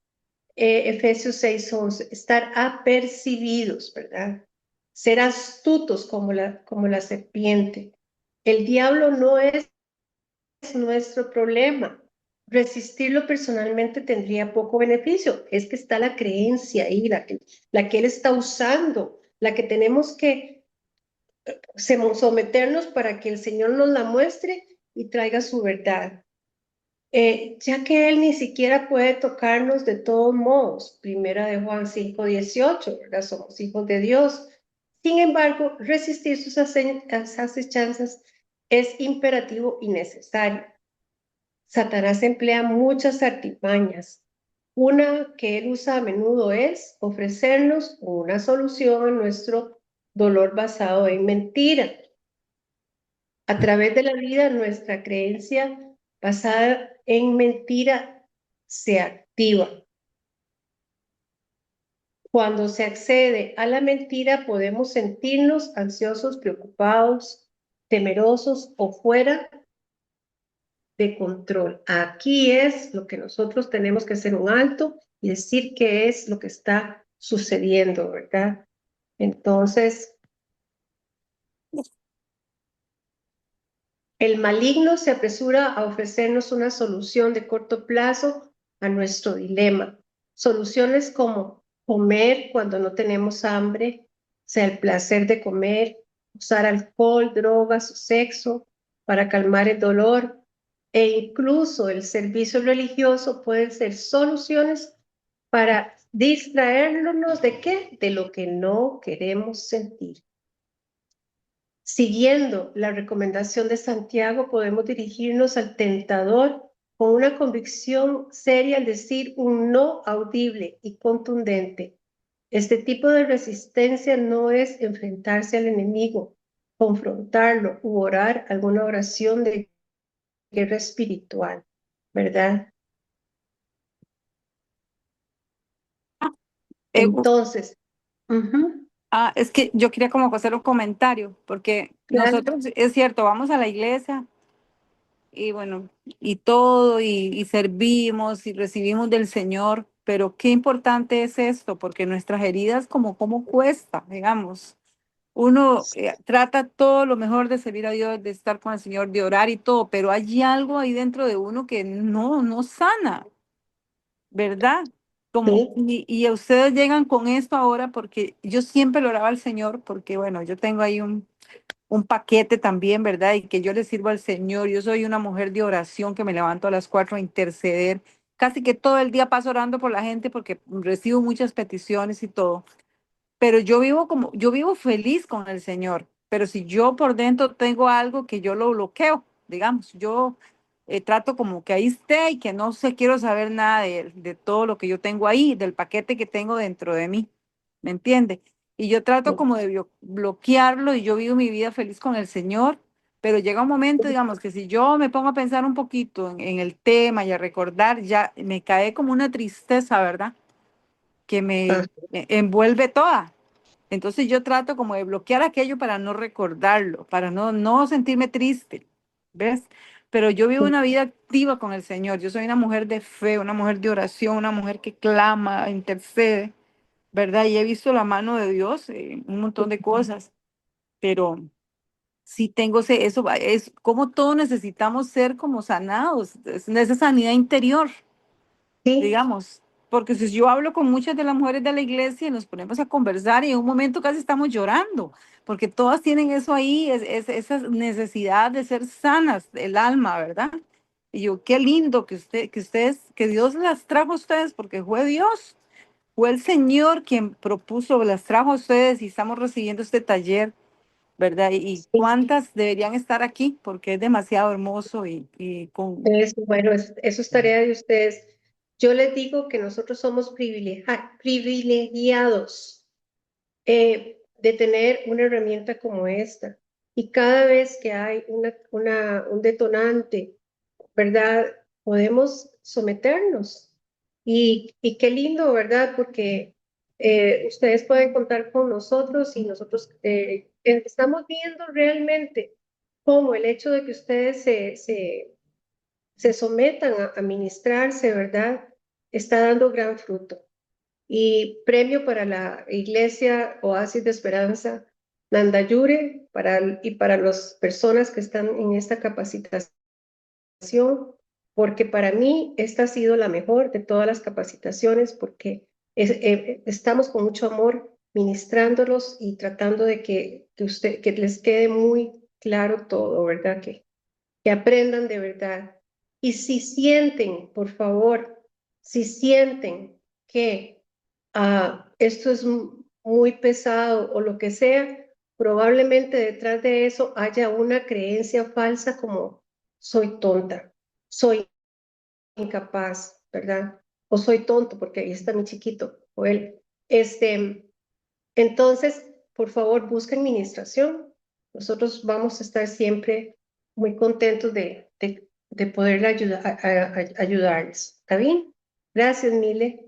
Efesios 6:11, estar apercibidos, ¿verdad? Ser astutos como la serpiente. El diablo no es nuestro problema. Resistirlo personalmente tendría poco beneficio. Es que está la creencia ahí, la que él está usando, la que tenemos que someternos para que el Señor nos la muestre y traiga su verdad. Ya que Él ni siquiera puede tocarnos de todos modos. Primera de Juan 5:18, ¿verdad? Somos hijos de Dios. Sin embargo, resistir sus acechanzas es imperativo y necesario. Satanás emplea muchas artimañas. Una que él usa a menudo es ofrecernos una solución a nuestro dolor basado en mentira. A través de la vida, nuestra creencia basada en mentira se activa. Cuando se accede a la mentira, podemos sentirnos ansiosos, preocupados, temerosos o fuera de control. Aquí es lo que nosotros tenemos que hacer un alto y decir qué es lo que está sucediendo, ¿verdad? Entonces, el maligno se apresura a ofrecernos una solución de corto plazo a nuestro dilema. Soluciones como comer cuando no tenemos hambre, o sea, el placer de comer, usar alcohol, drogas o sexo para calmar el dolor, e incluso el servicio religioso pueden ser soluciones para distraernos de qué? De lo que no queremos sentir. Siguiendo la recomendación de Santiago, podemos dirigirnos al tentador con una convicción seria al decir un no audible y contundente. Este tipo de resistencia no es enfrentarse al enemigo, confrontarlo u orar alguna oración de guerra espiritual, ¿verdad? Eh, Entonces, es que yo quería como hacer un comentario, porque claro, nosotros, es cierto, vamos a la iglesia y bueno, y todo, y servimos y recibimos del Señor, pero qué importante es esto, porque nuestras heridas como cuesta, digamos. Uno trata todo lo mejor de servir a Dios, de estar con el Señor, de orar y todo, pero hay algo ahí dentro de uno que no sana, ¿verdad? Como, sí, y ustedes llegan con esto ahora porque yo siempre lo oraba al Señor, porque bueno, yo tengo ahí un paquete también, ¿verdad? Y que yo le sirvo al Señor. Yo soy una mujer de oración que me levanto a las 4 a interceder. Casi que todo el día paso orando por la gente porque recibo muchas peticiones y todo. Pero yo vivo feliz con el Señor. Pero si yo por dentro tengo algo que yo lo bloqueo, digamos, yo trato como que ahí esté y que no sé, quiero saber nada de todo lo que yo tengo ahí, del paquete que tengo dentro de mí. ¿Me entiende? Y yo trato como de bloquearlo y yo vivo mi vida feliz con el Señor, pero llega un momento, digamos, que si yo me pongo a pensar un poquito en el tema y a recordar, ya me cae como una tristeza, ¿verdad? Que ah, me envuelve toda. Entonces yo trato como de bloquear aquello para no recordarlo, para no sentirme triste, ¿ves? Pero yo vivo una vida activa con el Señor. Yo soy una mujer de fe, una mujer de oración, una mujer que clama, intercede, ¿verdad? Y he visto la mano de Dios en un montón de cosas, pero sí tengo eso, es como todos necesitamos ser como sanados, es esa sanidad interior, sí, digamos, porque si yo hablo con muchas de las mujeres de la iglesia y nos ponemos a conversar y en un momento casi estamos llorando, porque todas tienen eso ahí, esa necesidad de ser sanas del alma, ¿verdad? Y yo, qué lindo que ustedes, que Dios las trajo a ustedes, porque fue Dios. Fue el Señor quien propuso, las trajo a ustedes y estamos recibiendo este taller, ¿verdad? Y sí. cuántas deberían estar aquí porque es demasiado hermoso y con... Bueno, eso es tarea de ustedes. Yo les digo que nosotros somos privilegiados de tener una herramienta como esta. Y cada vez que hay un detonante, ¿verdad? Podemos someternos. Y qué lindo, ¿verdad? Porque ustedes pueden contar con nosotros y nosotros estamos viendo realmente cómo el hecho de que ustedes se sometan a ministrarse, ¿verdad? Está dando gran fruto. Y premio para la Iglesia Oasis de Esperanza Nandayure y para las personas que están en esta capacitación, porque para mí esta ha sido la mejor de todas las capacitaciones, porque estamos con mucho amor ministrándolos y tratando de que les quede muy claro todo, ¿verdad? Que aprendan de verdad. Y si sienten, por favor, si sienten que esto es muy pesado o lo que sea, probablemente detrás de eso haya una creencia falsa como soy tonta, soy incapaz, ¿verdad? O soy tonto porque ahí está mi chiquito o él. Entonces, por favor, busquen administración. Nosotros vamos a estar siempre muy contentos de poder ayudarles. ¿Está bien? Gracias, Mile.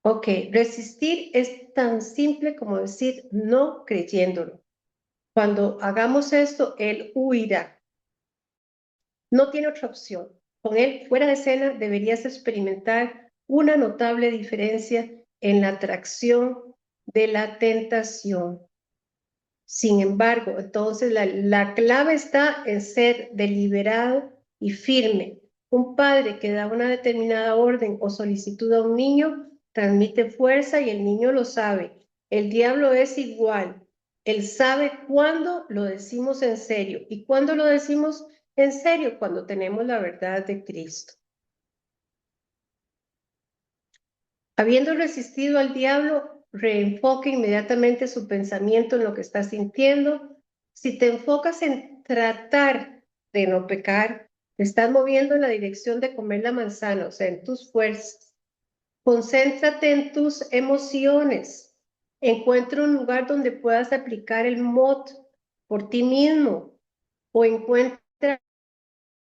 Ok, resistir es tan simple como decir no creyéndolo. Cuando hagamos esto, él huirá. No tiene otra opción. Con él fuera de escena deberías experimentar una notable diferencia en la atracción de la tentación. Sin embargo, entonces la clave está en ser deliberado y firme. Un padre que da una determinada orden o solicitud a un niño transmite fuerza y el niño lo sabe. El diablo es igual. Él sabe cuándo lo decimos en serio y cuándo lo decimos en serio cuando tenemos la verdad de Cristo. Habiendo resistido al diablo, reenfoque inmediatamente su pensamiento en lo que está sintiendo. Si te enfocas en tratar de no pecar, te estás moviendo en la dirección de comer la manzana, o sea, en tus fuerzas. Concéntrate en tus emociones. Encuentra un lugar donde puedas aplicar el MOT por ti mismo o encuentra a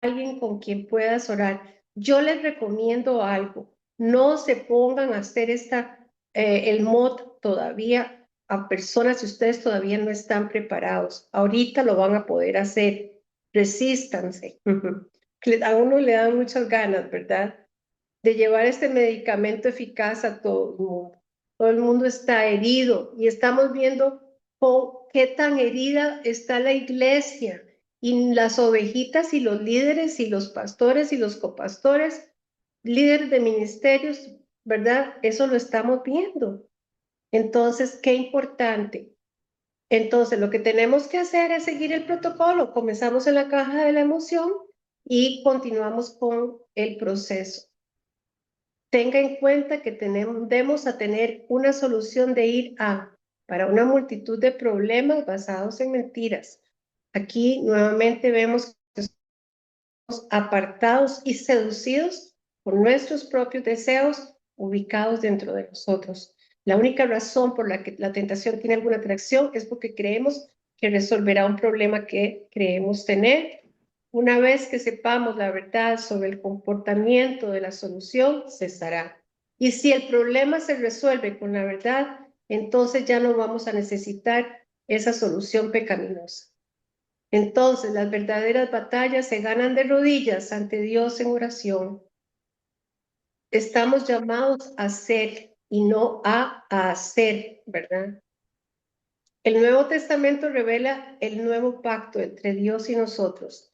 alguien con quien puedas orar. Yo les recomiendo algo. No se pongan a hacer el MOT todavía a personas si ustedes todavía no están preparados. Ahorita lo van a poder hacer. Resístanse. A uno le dan muchas ganas, ¿verdad? De llevar este medicamento eficaz a todo el mundo. Todo el mundo está herido y estamos viendo qué tan herida está la iglesia y las ovejitas y los líderes y los pastores y los copastores, líderes de ministerios, ¿verdad? Eso lo estamos viendo. Entonces, qué importante. Entonces, lo que tenemos que hacer es seguir el protocolo. Comenzamos en la caja de la emoción y continuamos con el proceso. Tenga en cuenta que tendemos a tener una solución de ir a para una multitud de problemas basados en mentiras. Aquí nuevamente vemos que somos apartados y seducidos por nuestros propios deseos ubicados dentro de nosotros. La única razón por la que la tentación tiene alguna atracción es porque creemos que resolverá un problema que creemos tener. Una vez que sepamos la verdad sobre el comportamiento de la solución, cesará. Y si el problema se resuelve con la verdad, entonces ya no vamos a necesitar esa solución pecaminosa. Entonces, las verdaderas batallas se ganan de rodillas ante Dios en oración. Estamos llamados a ser y no a hacer, ¿verdad? El Nuevo Testamento revela el nuevo pacto entre Dios y nosotros.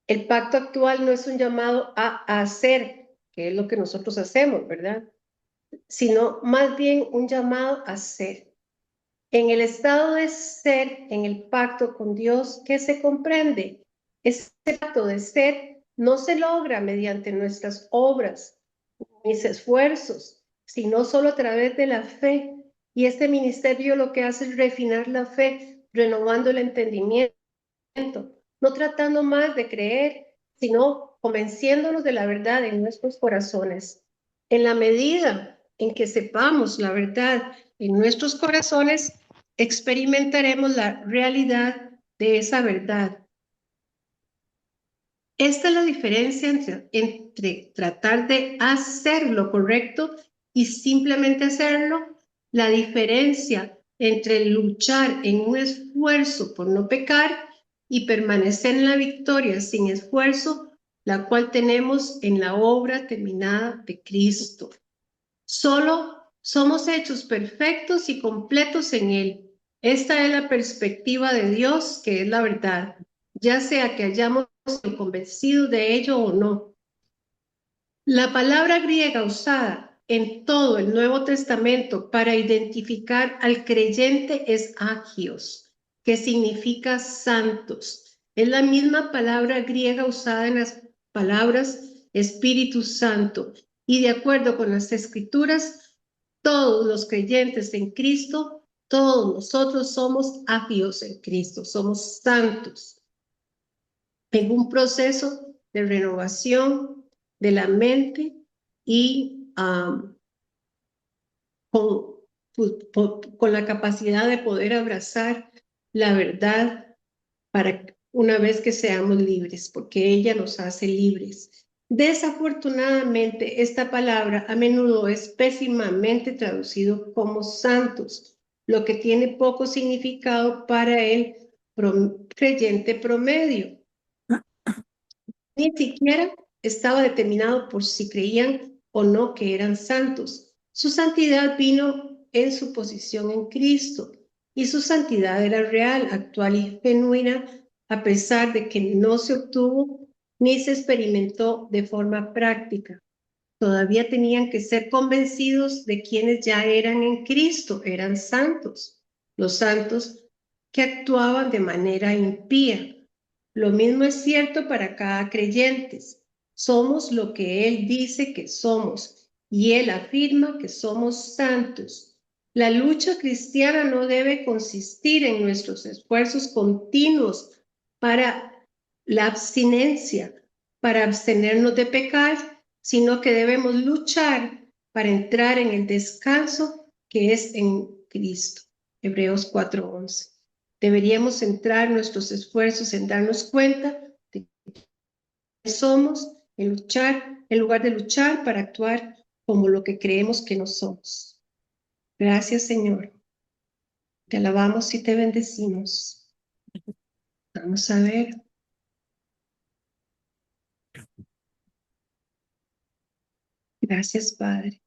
El pacto actual no es un llamado a hacer, que es lo que nosotros hacemos, ¿verdad? Sino más bien un llamado a ser. En el estado de ser, en el pacto con Dios, ¿qué se comprende? Ese pacto de ser no se logra mediante nuestras obras, mis esfuerzos, sino solo a través de la fe. Y este ministerio lo que hace es refinar la fe, renovando el entendimiento, no tratando más de creer, sino convenciéndonos de la verdad en nuestros corazones. En la medida en que sepamos la verdad en nuestros corazones, experimentaremos la realidad de esa verdad. Esta es la diferencia entre tratar de hacer lo correcto y simplemente hacerlo. La diferencia entre luchar en un esfuerzo por no pecar y permanecer en la victoria sin esfuerzo, la cual tenemos en la obra terminada de Cristo. Solo somos hechos perfectos y completos en Él. Esta es la perspectiva de Dios, que es la verdad, ya sea que hayamos convencido de ello o no. La palabra griega usada en todo el Nuevo Testamento para identificar al creyente es agios, que significa santos. Es la misma palabra griega usada en las palabras Espíritu Santo. Y de acuerdo con las Escrituras, Todos los creyentes en Cristo, todos nosotros somos agios en Cristo, somos santos en un proceso de renovación de la mente y con la capacidad de poder abrazar la verdad para una vez que seamos libres, porque ella nos hace libres. Desafortunadamente, esta palabra a menudo es pésimamente traducido como santos, lo que tiene poco significado para el creyente promedio. Ni siquiera estaba determinado por si creían o no que eran santos. Su santidad vino en su posición en Cristo y su santidad era real, actual y genuina, a pesar de que no se obtuvo ni se experimentó de forma práctica. Todavía tenían que ser convencidos de quienes ya eran en Cristo, eran santos, los santos que actuaban de manera impía. Lo mismo es cierto para cada creyente. Somos lo que Él dice que somos y Él afirma que somos santos. La lucha cristiana no debe consistir en nuestros esfuerzos continuos para la abstinencia, para abstenernos de pecar, sino que debemos luchar para entrar en el descanso que es en Cristo. Hebreos 4:11. Deberíamos centrar nuestros esfuerzos en darnos cuenta de que somos, en lugar de luchar para actuar como lo que creemos que no somos. Gracias, Señor. Te alabamos y te bendecimos. Vamos a ver. Gracias, Padre.